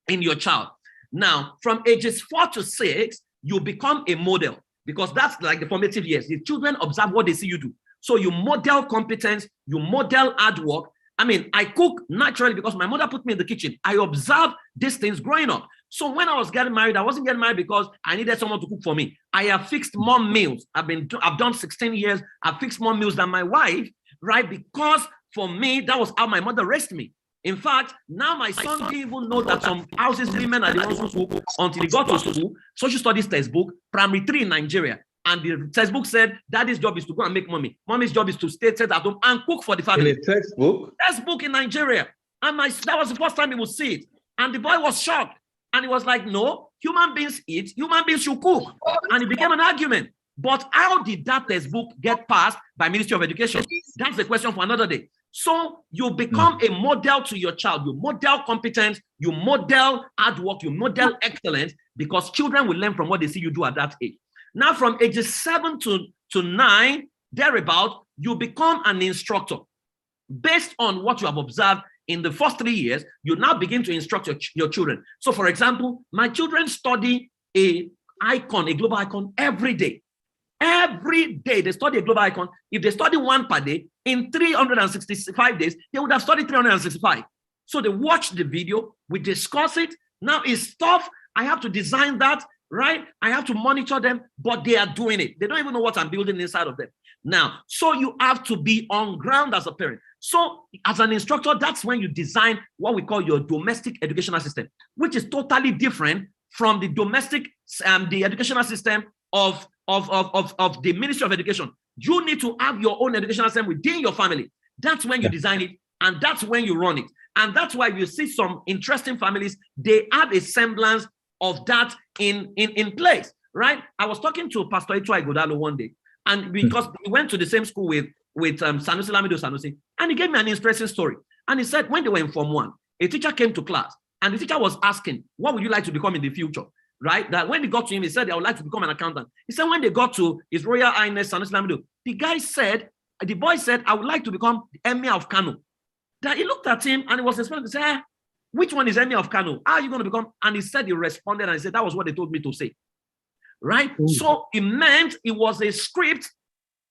in your child. Now, from ages 4 to 6, you become a model because that's like the formative years. The children observe what they see you do. So you model competence, you model hard work. I mean, I cook naturally because my mother put me in the kitchen. I observed these things growing up. So when I was getting married, I wasn't getting married because I needed someone to cook for me. I have fixed more meals. I've done 16 years. I've fixed more meals than my wife, right? Because for me, that was how my mother raised me. In fact, now my son didn't even know that some houses, women are the ones who cook until he got to school, social studies textbook, primary 3 in Nigeria. And the textbook said, daddy's job is to go and make money. Mommy's job is to stay at home and cook for the family. In a textbook? Textbook in Nigeria. And that was the first time he would see it. And the boy was shocked. And he was like, no, human beings eat, human beings should cook. And it became an argument. But how did that textbook get passed by Ministry of Education? That's the question for another day. So you become a model to your child. You model competence, you model hard work, you model excellence, because children will learn from what they see you do at that age. Now, from ages 7 to 9, thereabout, you become an instructor. Based on what you have observed in the first 3 years, you now begin to instruct your children. So, for example, my children study a global icon every day. Every day they study a global icon. If they study one per day, in 365 days, they would have studied 365. So they watch the video, we discuss it. Now it's tough. I have to design that. Right? I have to monitor them, but they are doing it. They don't even know what I'm building inside of them. Now, so you have to be on ground as a parent. So as an instructor, that's when you design what we call your domestic educational system, which is totally different from the domestic, the educational system of the Ministry of Education. You need to have your own educational system within your family. That's when you design it, and that's when you run it. And that's why you see some interesting families, they have a semblance of that in place, right? I was talking to Pastor Itua Igodalo one day, and because we went to the same school with Sanusi Lamido Sanusi, and he gave me an interesting story. And he said when they were in Form 1, a teacher came to class, and the teacher was asking, what would you like to become in the future, right? That when he got to him, he said, I would like to become an accountant. He said when they got to His Royal Highness Sanusi Lamido, the boy said, I would like to become the Emir of Kano. That he looked at him, and he was explaining to say, which one is Emir of Kano? How are you going to become? And he said, he responded, and he said, that was what they told me to say. Right? Ooh. So it meant it was a script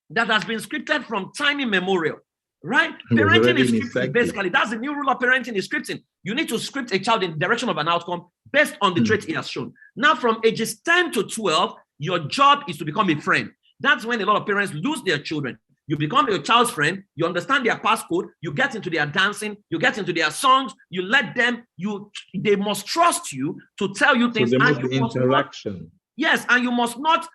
that has been scripted from time immemorial. Right? Parenting is scripting, basically. That's the new rule of parenting is scripting. You need to script a child in the direction of an outcome based on the traits he has shown. Now, from ages 10 to 12, your job is to become a friend. That's when a lot of parents lose their children. You become your child's friend, you understand their passcode, you get into their dancing, you get into their songs, you let them, they must trust you to tell you things. So there must be interaction. Yes, and you must not,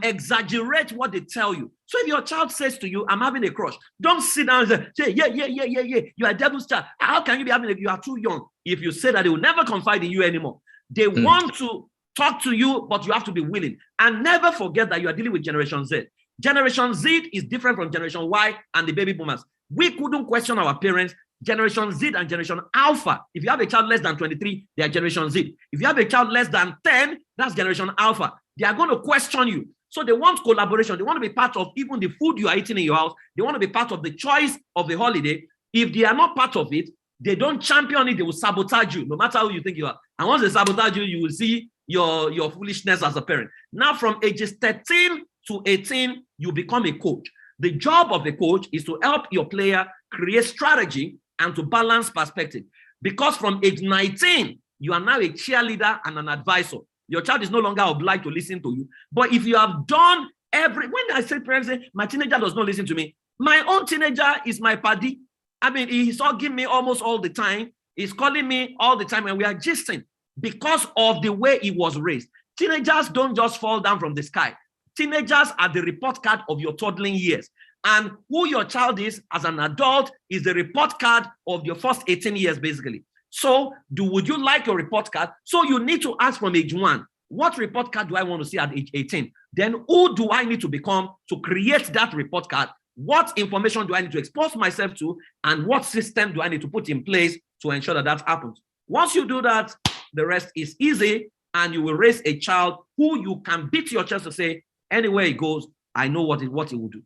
exaggerate what they tell you. So if your child says to you, I'm having a crush, don't sit down and say, yeah, you are a devil's child. How can you be having you are too young? If you say that, they will never confide in you anymore. They want to talk to you, but you have to be willing. And never forget that you are dealing with Generation Z. Generation Z is different from Generation Y and the baby boomers. We couldn't question our parents. Generation Z and Generation Alpha. If you have a child less than 23, they are Generation Z. If you have a child less than 10, that's Generation Alpha. They are going to question you. So they want collaboration. They want to be part of even the food you are eating in your house. They want to be part of the choice of the holiday. If they are not part of it, they don't champion it. They will sabotage you, no matter who you think you are. And once they sabotage you, you will see your foolishness as a parent. Now, from ages 13 to 18, you become a coach. The job of the coach is to help your player create strategy and to balance perspective. Because from age 19, you are now a cheerleader and an advisor. Your child is no longer obliged to listen to you. But if you have done when I say parents say, my teenager does not listen to me, my own teenager is my paddy. I mean, he's hugging me almost all the time. He's calling me all the time, and we are gisting because of the way he was raised. Teenagers don't just fall down from the sky. Teenagers are the report card of your toddling years. And who your child is as an adult is the report card of your first 18 years, basically. So would you like your report card? So you need to ask from age 1, what report card do I want to see at age 18? Then who do I need to become to create that report card? What information do I need to expose myself to? And what system do I need to put in place to ensure that that happens? Once you do that, the rest is easy, and you will raise a child who you can beat your chest to say, anywhere he goes, I know what he will do.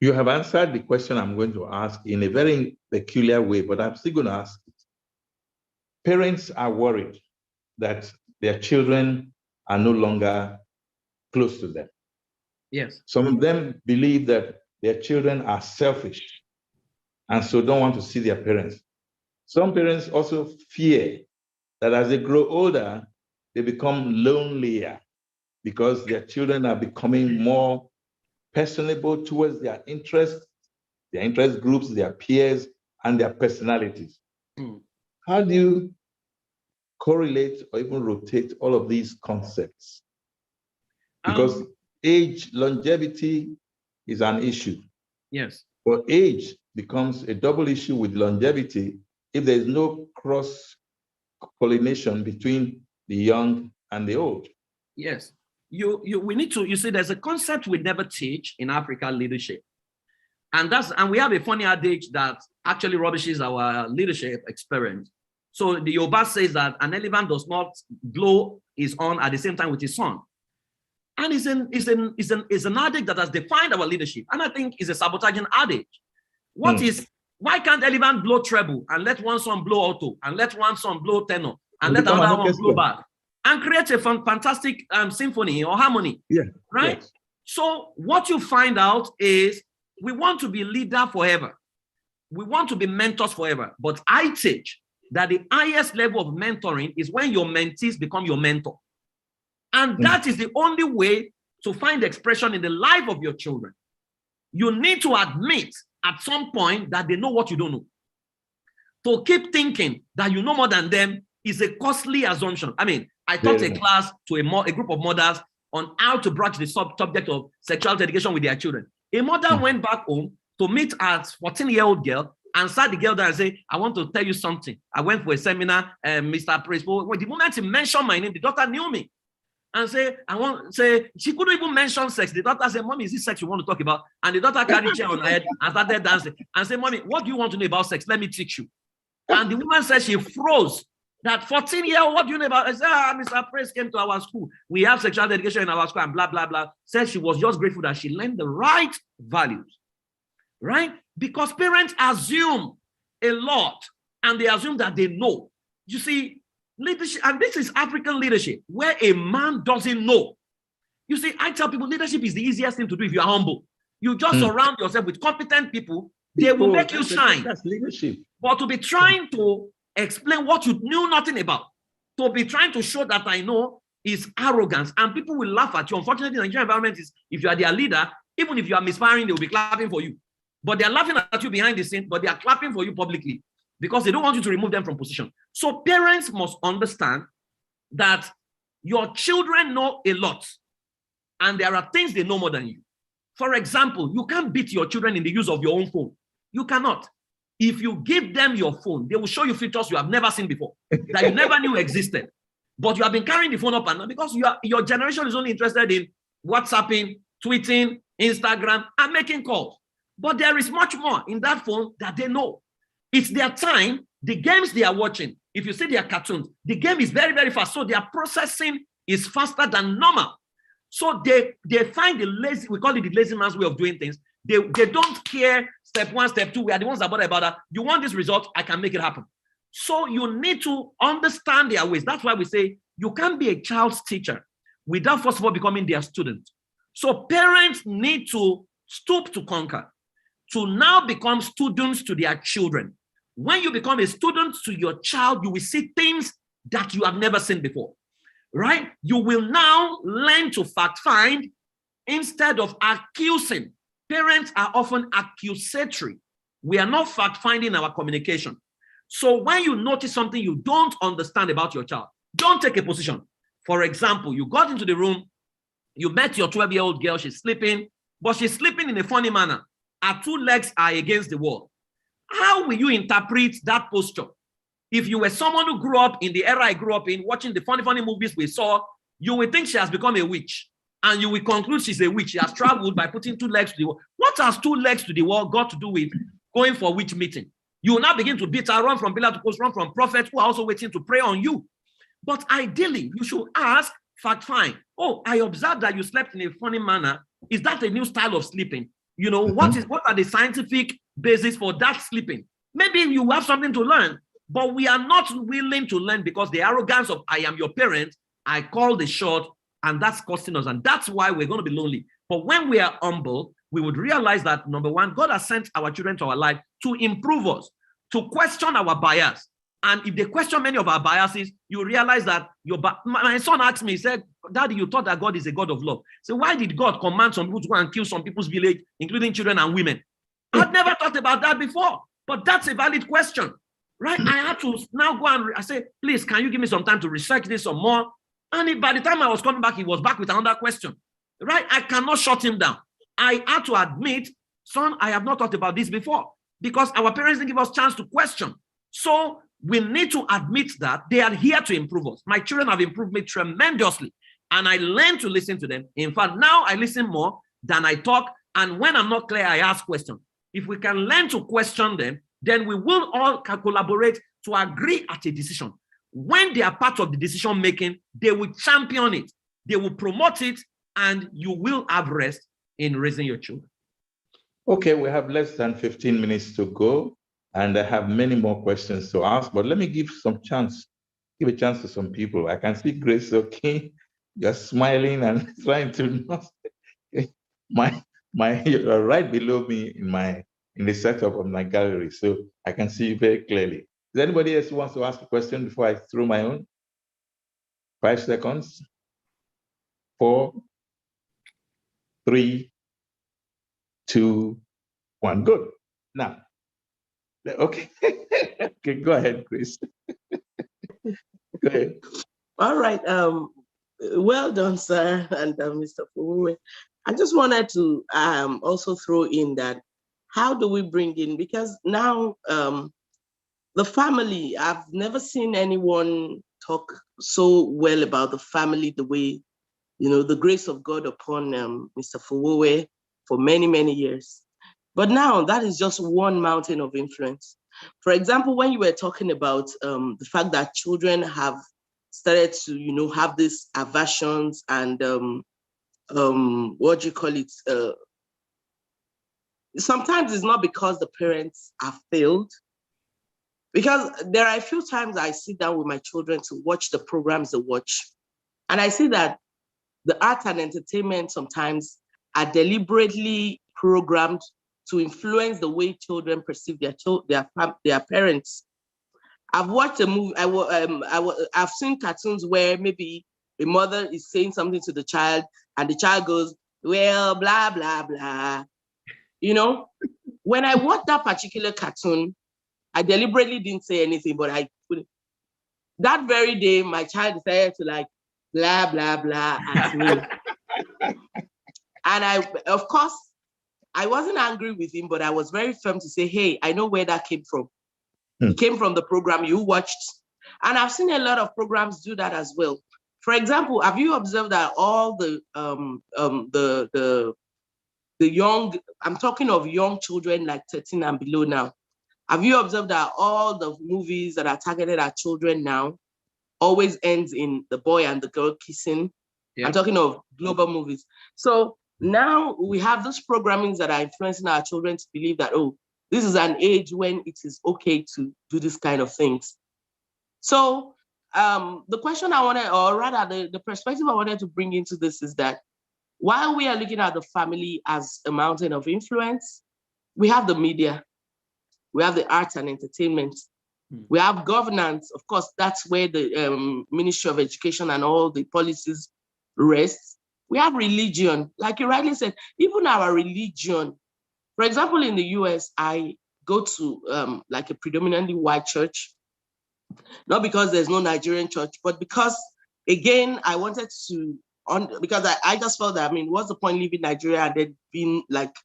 You have answered the question I'm going to ask in a very peculiar way, but I'm still going to ask it. Parents are worried that their children are no longer close to them. Yes. Some of them believe that their children are selfish and so don't want to see their parents. Some parents also fear that as they grow older, they become lonelier because their children are becoming more personable towards their interest groups, their peers, and their personalities. How do you correlate or even rotate all of these concepts? Because age, longevity is an issue. Yes. But age becomes a double issue with longevity if there is no cross-pollination between the young and the old. Yes. We need to, you see, there's a concept we never teach in African leadership. And we have a funny adage that actually rubbishes our leadership experience. So the Yoruba says that an elephant does not blow his horn at the same time with his son. And it's an adage that has defined our leadership. And I think it's a sabotaging adage. Why can't elephant blow treble and let one son blow alto and let one son blow tenor and let another one blow bass and create a fantastic symphony or harmony? Yeah. Right? Yes. So what you find out is we want to be leader forever. We want to be mentors forever. But I teach that the highest level of mentoring is when your mentees become your mentor. And that is the only way to find expression in the life of your children. You need to admit at some point that they know what you don't know. To keep thinking that you know more than them is a costly assumption. I mean, I taught a class to a group of mothers on how to broach the subject of sexuality education with their children. A mother went back home to meet her 14-year-old girl and sat the girl down and say, I want to tell you something. I went for a seminar, Mr. Principal. When the moment he mentioned my name, the daughter knew me. And she couldn't even mention sex. The daughter said, Mommy, is this sex you want to talk about? And the daughter carried chair on her head and started dancing and said, Mommy, what do you want to know about sex? Let me teach you. And the woman said she froze. That 14-year-old, what do you know about? I said, Mr. Praise came to our school. We have sexual education in our school and blah, blah, blah. Said she was just grateful that she learned the right values, right? Because parents assume a lot and they assume that they know. You see, leadership, and this is African leadership, where a man doesn't know. You see, I tell people leadership is the easiest thing to do if you're humble. You just surround yourself with competent people, they will make you shine. That's leadership. But to be trying to explain what you knew nothing about, to be trying to show that I know, is arrogance, and people will laugh at you. Unfortunately, the Nigerian environment is, if you are their leader, even if you are misfiring, they will be clapping for you. But they are laughing at you behind the scene, but they are clapping for you publicly, because they don't want you to remove them from position. So parents must understand that your children know a lot, and there are things they know more than you. For example, you can't beat your children in the use of your own phone. You cannot. If you give them your phone, they will show you features you have never seen before, that you never knew existed. But you have been carrying the phone up and down because your generation is only interested in WhatsApping, tweeting, Instagram, and making calls. But there is much more in that phone that they know. It's their time, the games they are watching. If you see their cartoons, the game is very, very fast. So their processing is faster than normal. So they find the lazy, we call it the lazy man's way of doing things. They don't care step one, step two. We are the ones that bother about that. You want this result, I can make it happen. So you need to understand their ways. That's why we say you can't be a child's teacher without first of all becoming their student. So parents need to stoop to conquer, to now become students to their children. When you become a student to your child, you will see things that you have never seen before, right? You will now learn to fact find instead of accusing. Parents are often accusatory. We are not fact finding our communication. So when you notice something you don't understand about your child, don't take a position. For example, you got into the room, you met your 12-year-old girl, she's sleeping, but she's sleeping in a funny manner. Her two legs are against the wall. How will you interpret that posture? If you were someone who grew up in the era I grew up in, watching the funny movies we saw, you will think she has become a witch. And you will conclude she's a witch. She has traveled by putting two legs to the wall. What has two legs to the wall got to do with going for witch meeting? You will now begin to beat her, run from pillar to post, run from prophets who are also waiting to pray on you. But ideally, you should ask, fact find. Oh, I observed that you slept in a funny manner. Is that a new style of sleeping? You know, what are the scientific basis for that sleeping? Maybe you have something to learn, but we are not willing to learn because the arrogance of I am your parent, I call the shot, and that's costing us. And that's why we're going to be lonely. But when we are humble, we would realize that, number one, God has sent our children to our life to improve us, to question our bias. And if they question many of our biases, you realize that my son asked me, he said, Daddy, you thought that God is a God of love. So why did God command some people to go and kill some people's village, including children and women? I've never thought about that before, but that's a valid question, right? I had to now go and I say, please, can you give me some time to research this some more? And by the time I was coming back, he was back with another question, right? I cannot shut him down. I had to admit, son, I have not thought about this before because our parents didn't give us a chance to question. So we need to admit that they are here to improve us. My children have improved me tremendously, and I learn to listen to them. In fact, now I listen more than I talk, and when I'm not clear, I ask questions. If we can learn to question them, then we will all collaborate to agree at a decision. When they are part of the decision making, they will champion it, they will promote it, and you will have rest in raising your children. Okay, we have less than 15 minutes to go, and I have many more questions to ask, but let me give a chance to some people. I can see Grace, okay, you're smiling and trying to not. You're right below me in the setup of my gallery, so I can see you very clearly. Is there anybody else who wants to ask a question before I throw my own? 5 seconds. 4, 3, 2, 1. Good. Now, okay. Okay, go ahead, Chris. Go ahead. All right. Well done, sir, and Mr. FOWOWE. I just wanted to also throw in that how do we bring in, because now the family, I've never seen anyone talk so well about the family the way, you know, the grace of God upon Mr. FOWOWE for many, many years. But now that is just one mountain of influence. For example, when you were talking about the fact that children have started to, you know, have these aversions and what do you call it? Sometimes it's not because the parents have failed, because there are a few times I sit down with my children to watch the programs they watch, and I see that the art and entertainment sometimes are deliberately programmed to influence the way children perceive their parents. I've watched a movie. I've seen cartoons where maybe a mother is saying something to the child, and the child goes, "Well, blah blah blah." You know, when I watched that particular cartoon, I deliberately didn't say anything, but that very day, my child decided to like blah blah blah at me, and of course, I wasn't angry with him, but I was very firm to say, "Hey, I know where that came from. It came from the program you watched." And I've seen a lot of programs do that as well. For example, have you observed that all the young, I'm talking of young children like 13 and below now, have you observed that all the movies that are targeted at children now always ends in the boy and the girl kissing? Yeah. I'm talking of global movies. So now we have those programmings that are influencing our children to believe that, oh, this is an age when it is okay to do this kind of things. So the question I wanted, or rather the perspective I wanted to bring into this is that while we are looking at the family as a mountain of influence, we have the media, we have the arts and entertainment We have governance. Of course, that's where the Ministry of Education and all the policies rest. We have religion. Like you rightly said, even our religion. For example, in the US, I go to like a predominantly white church, not because there's no Nigerian church, but because, again, I wanted to, because I just felt that, I mean, what's the point leaving Nigeria and then being like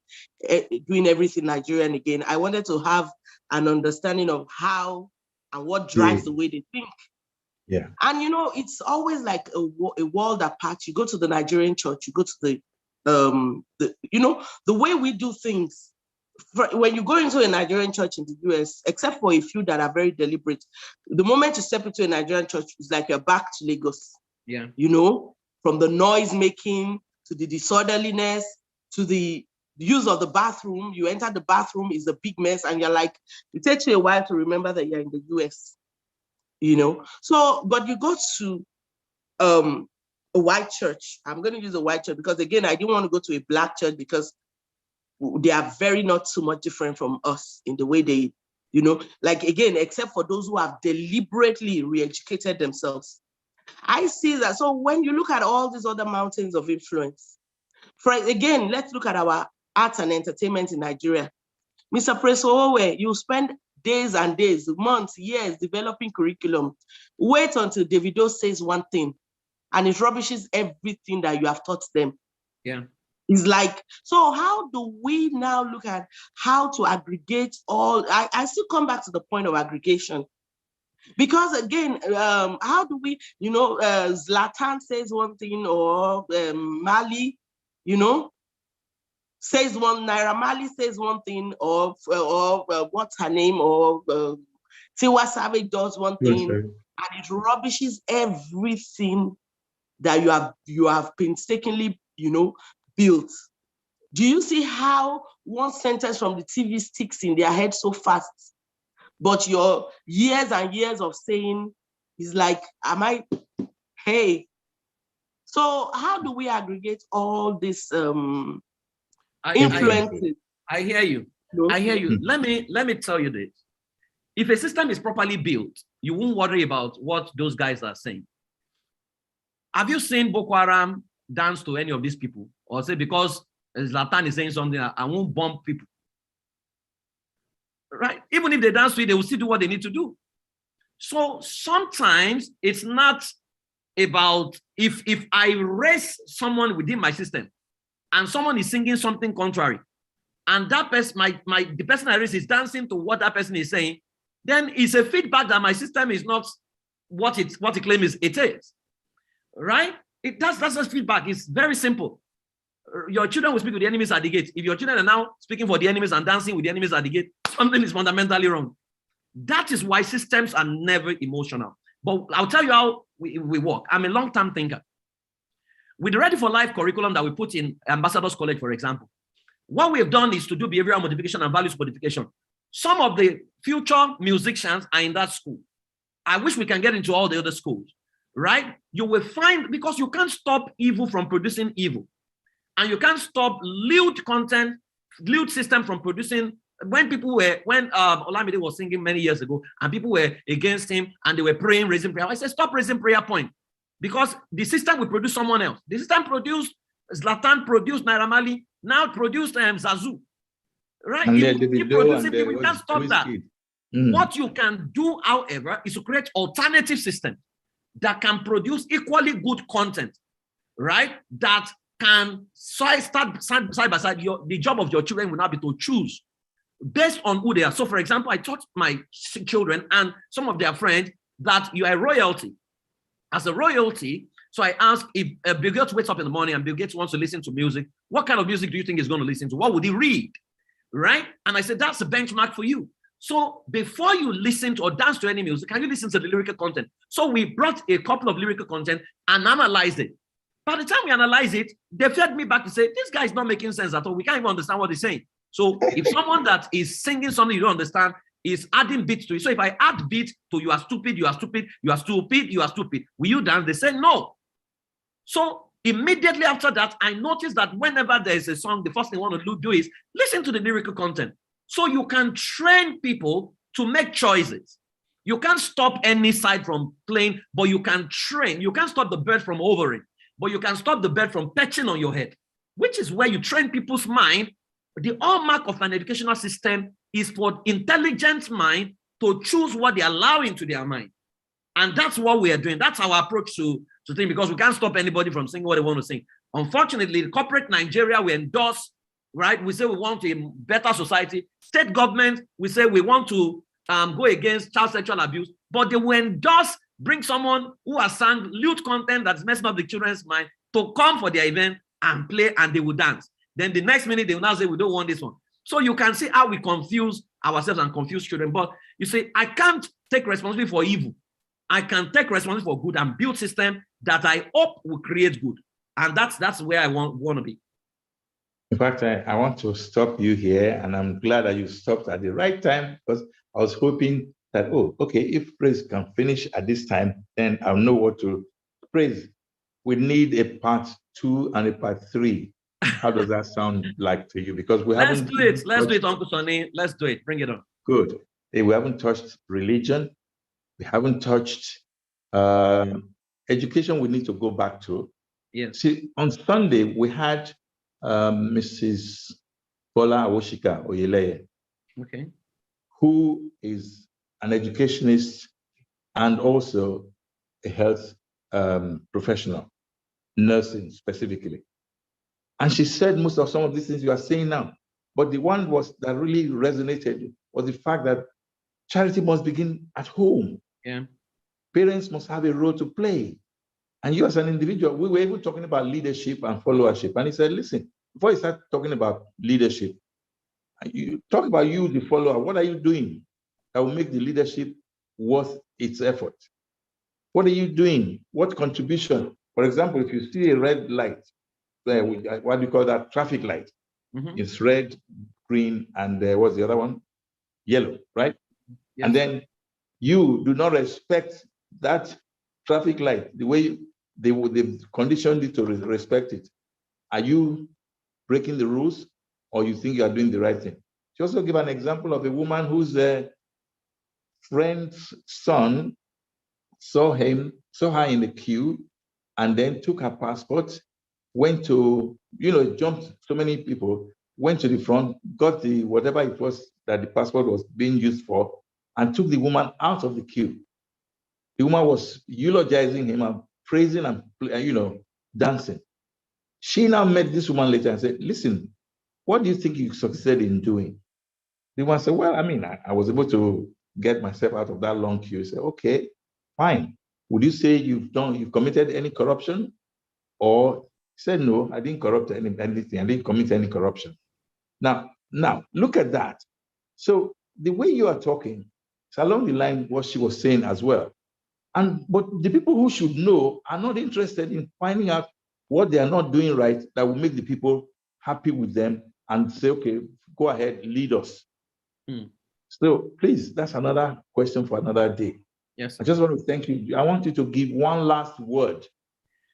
doing everything Nigerian again? I wanted to have an understanding of how and what drives the way they think. Yeah. And, you know, it's always like a world apart. You go to the Nigerian church, you go to the you know, the way we do things. When you go into a Nigerian church in the US, except for a few that are very deliberate, the moment you step into a Nigerian church, it's like you're back to Lagos. Yeah. You know, from the noise making to the disorderliness to the use of the bathroom. You enter the bathroom, it's a big mess, and you're like, it takes you a while to remember that you're in the US. You know, so, but you go to a white church. I'm going to use a white church because, again, I didn't want to go to a black church because they are very not too much different from us in the way they, you know, like, again, except for those who have deliberately re-educated themselves. I see that. So when you look at all these other mountains of influence, again, let's look at our arts and entertainment in Nigeria. Mr. FOWOWE, you spend days and days, months, years developing curriculum. Wait until Davido says one thing and it rubbishes everything that you have taught them. Yeah. It's like, so how do we now look at how to aggregate all? I still come back to the point of aggregation. Because again, how do we, you know, Zlatan says one thing, or Mali, you know, says one, Naira Mali says one thing, or what's her name, or Tiwa Savage does one thing, and it rubbishes everything that you have painstakingly, you know, built. Do you see how one sentence from the TV sticks in their head so fast? But your years and years of saying is like, hey. So how do we aggregate all this influences? I hear you. I hear you. Let me tell you this. If a system is properly built, you won't worry about what those guys are saying. Have you seen Boko Haram dance to any of these people? Or say, because Zlatan is saying something, I won't bomb people. Right? Even if they dance to it, they will still do what they need to do. So sometimes it's not about, if I raise someone within my system and someone is singing something contrary, and that person, the person I raise is dancing to what that person is saying, then it's a feedback that my system is not what it claims it is. Right? That's just feedback. It's very simple. Your children will speak with the enemies at the gate. If your children are now speaking for the enemies and dancing with the enemies at the gate, something is fundamentally wrong. That is why systems are never emotional. But I'll tell you how we work. I'm a long-term thinker. With the Ready for Life curriculum that we put in Ambassadors College, for example, what we have done is to do behavioral modification and values modification. Some of the future musicians are in that school. I wish we can get into all the other schools, right? You will find, because you can't stop evil from producing evil. And you can't stop lewd content, lewd system from producing. When Olamide was singing many years ago and people were against him and they were praying, raising prayer, I said, stop raising prayer point, because the system will produce someone else. The system produced Zlatan, produced Naira Mali, now produced Zazu. Right? If you keep producing people, you can't stop that. What you can do, however, is to create alternative systems that can produce equally good content, right? That can start side by side. The job of your children will now be to choose based on who they are. So, for example, I taught my children and some of their friends that you are royalty. As a royalty, so I asked, if Bill Gates wakes up in the morning and Bill Gates wants to listen to music, what kind of music do you think he's going to listen to? What would he read? Right? And I said, that's a benchmark for you. So before you listen to or dance to any music, can you listen to the lyrical content? So we brought a couple of lyrical content and analyzed it. By the time we analyze it, they fed me back to say, this guy is not making sense at all. We can't even understand what he's saying. So if someone that is singing something you don't understand is adding beats to it. So if I add beat to you are stupid, you are stupid, you are stupid, you are stupid, will you dance? They say no. So immediately after that, I noticed that whenever there is a song, the first thing I want to do is listen to the lyrical content. So you can train people to make choices. You can't stop any side from playing, but you can train. You can't stop the bird from hovering, but you can stop the bird from perching on your head, which is where you train people's mind. The hallmark of an educational system is for intelligent mind to choose what they allow into their mind. And that's what we are doing. That's our approach to things, because we can't stop anybody from saying what they want to say. Unfortunately, the corporate Nigeria, we endorse, right? We say we want a better society. State government, we say we want to go against child sexual abuse, but they will endorse, bring someone who has sang lewd content that's messing up the children's mind to come for their event and play, and they will dance. Then the next minute, they will now say, we don't want this one. So you can see how we confuse ourselves and confuse children. But you say, I can't take responsibility for evil. I can take responsibility for good and build system that I hope will create good. And that's where I want to be. In fact, I want to stop you here, and I'm glad that you stopped at the right time, because I was hoping that, oh, okay, if Praise can finish at this time, then I'll know what to Praise. We need a part 2 and a part 3. How does that sound like to you? Because we haven't. Let's do it. Let's do it, Uncle Sonny. Let's do it. Bring it on. Good. We haven't touched religion. We haven't touched education. We need to go back to. Yes. See, on Sunday, we had Mrs. Bola Awoshika Oyeleye, Okay. who is an educationist and also a health professional, nursing specifically. And she said most of some of these things you are saying now. But the one that really resonated was the fact that charity must begin at home. Yeah. Parents must have a role to play. And you as an individual, we were even talking about leadership and followership. And he said, listen, before you start talking about leadership, you talk about you, the follower. What are you doing that will make the leadership worth its effort? What are you doing? What contribution? For example, if you see a red light, what do you call that? Traffic light. Mm-hmm. It's red, green, and what's the other one? Yellow, right? Yes. And then you do not respect that traffic light the way they've conditioned you to respect it. Are you breaking the rules, or you think you are doing the right thing? She also gave an example of a woman whose friend's son saw her in the queue, and then took her passport, went to, jumped so many people, went to the front, got the whatever it was that the passport was being used for, and took the woman out of the queue. The woman was eulogizing him and praising and, dancing. She now met this woman later and said, listen, what do you think you succeeded in doing? The woman said, well, I was able to get myself out of that long queue. He said, okay, fine. Would you say you've committed any corruption? Or he said, no, I didn't corrupt anything. I didn't commit any corruption. Now, look at that. So the way you are talking, it's along the line what she was saying as well. But the people who should know are not interested in finding out what they are not doing right that will make the people happy with them and say, okay, go ahead, lead us. So please, that's another question for another day. Yes. I just want to thank you. I want you to give one last word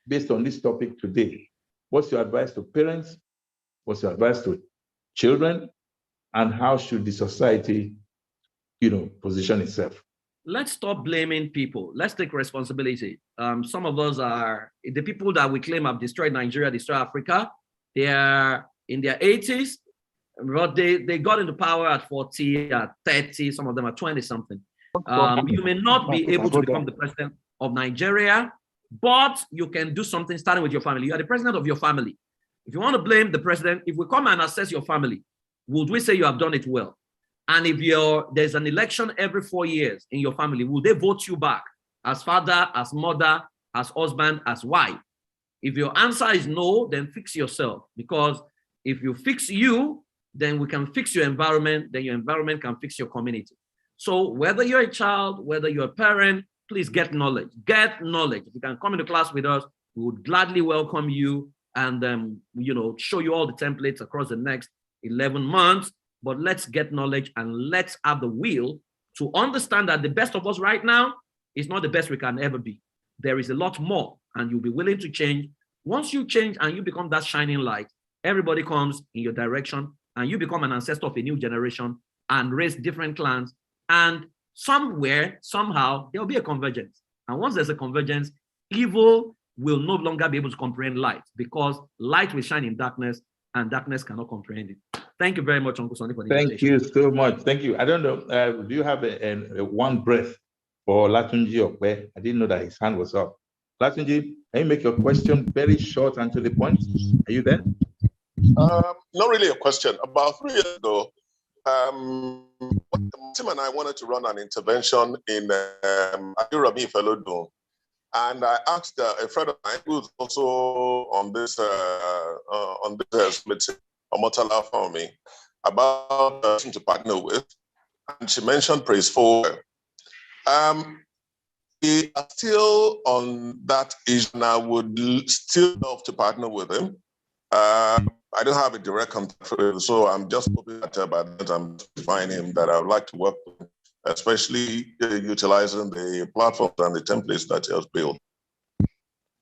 based on this topic today. What's your advice to parents? What's your advice to children? And how should the society, position itself? Let's stop blaming people. Let's take responsibility. Some of us are the people that we claim have destroyed Nigeria, destroyed Africa. They are in their 80s, but they got into power at 40, at 30. Some of them are 20 something. You may not be able to become the president of Nigeria, but you can do something starting with your family. You are the president of your family. If you want to blame the president, if we come and assess your family, would we say you have done it well? And if there's an election every 4 years in your family, will they vote you back as father, as mother, as husband, as wife? If your answer is no, then fix yourself. Because if you fix you, then we can fix your environment, then your environment can fix your community. So whether you're a child, whether you're a parent, please get knowledge. Get knowledge. If you can come into class with us, we would gladly welcome you and show you all the templates across the next 11 months. But let's get knowledge and let's have the will to understand that the best of us right now is not the best we can ever be. There is a lot more, and you'll be willing to change. Once you change and you become that shining light, everybody comes in your direction and you become an ancestor of a new generation and raise different clans. And somewhere, somehow, there'll be a convergence. And once there's a convergence, evil will no longer be able to comprehend light, because light will shine in darkness and darkness cannot comprehend it. Thank you very much, Uncle Sonny, for the invitation. Thank you so much. Thank you. I don't know, do you have a one breath for Latunji Okwe? I didn't know that his hand was up. Latunji, can you make your question very short and to the point? Are you there? Not really a question. About 3 years ago, Tim and I wanted to run an intervention in Ayurami Fellow. And I asked a friend of mine who's also on this committee, Omotala for me, about to partner with, and she mentioned Praise FOWOWE. We are still on that issue, and I would still love to partner with him. I don't have a direct contact with him, so I'm just hoping that by the time I find him, that I would like to work with him, especially utilizing the platforms and the templates that he has built.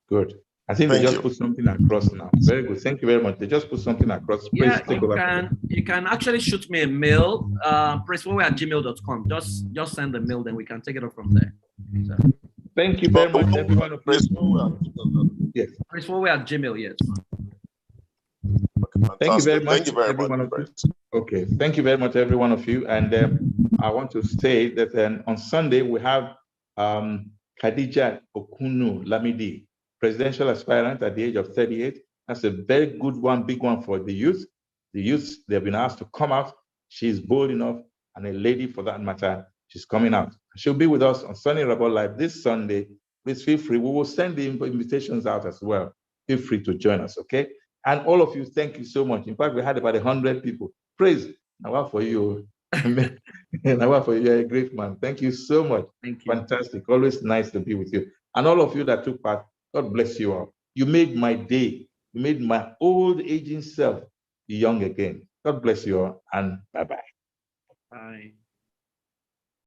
Good. I think they just put something across now. Very good. Thank you very much. They just put something across. Please take over. You can actually shoot me a mail, praisefowwowe@gmail.com. Just send the mail, then we can take it up from there. So. Thank you very much, everyone. Yes. praisefowwowe@gmail, yes. Thank you very much. Thank you very much. Okay. Thank you very much, every one of you. And I want to say that on Sunday, we have Khadija Okunu Lamidi, presidential aspirant at the age of 38. That's a very good one, big one for the youth. The youth, they've been asked to come out. She's bold enough, and a lady for that matter, she's coming out. She'll be with us on SONI IRABOR Live this Sunday. Please feel free. We will send the invitations out as well. Feel free to join us, okay? And all of you, thank you so much. In fact, we had about 100 people. Praise now for you. Now for you, you're a great man. Thank you so much. Thank you. Fantastic. Always nice to be with you. And all of you that took part, God bless you all. You made my day. You made my old aging self young again. God bless you all, and bye-bye. Bye.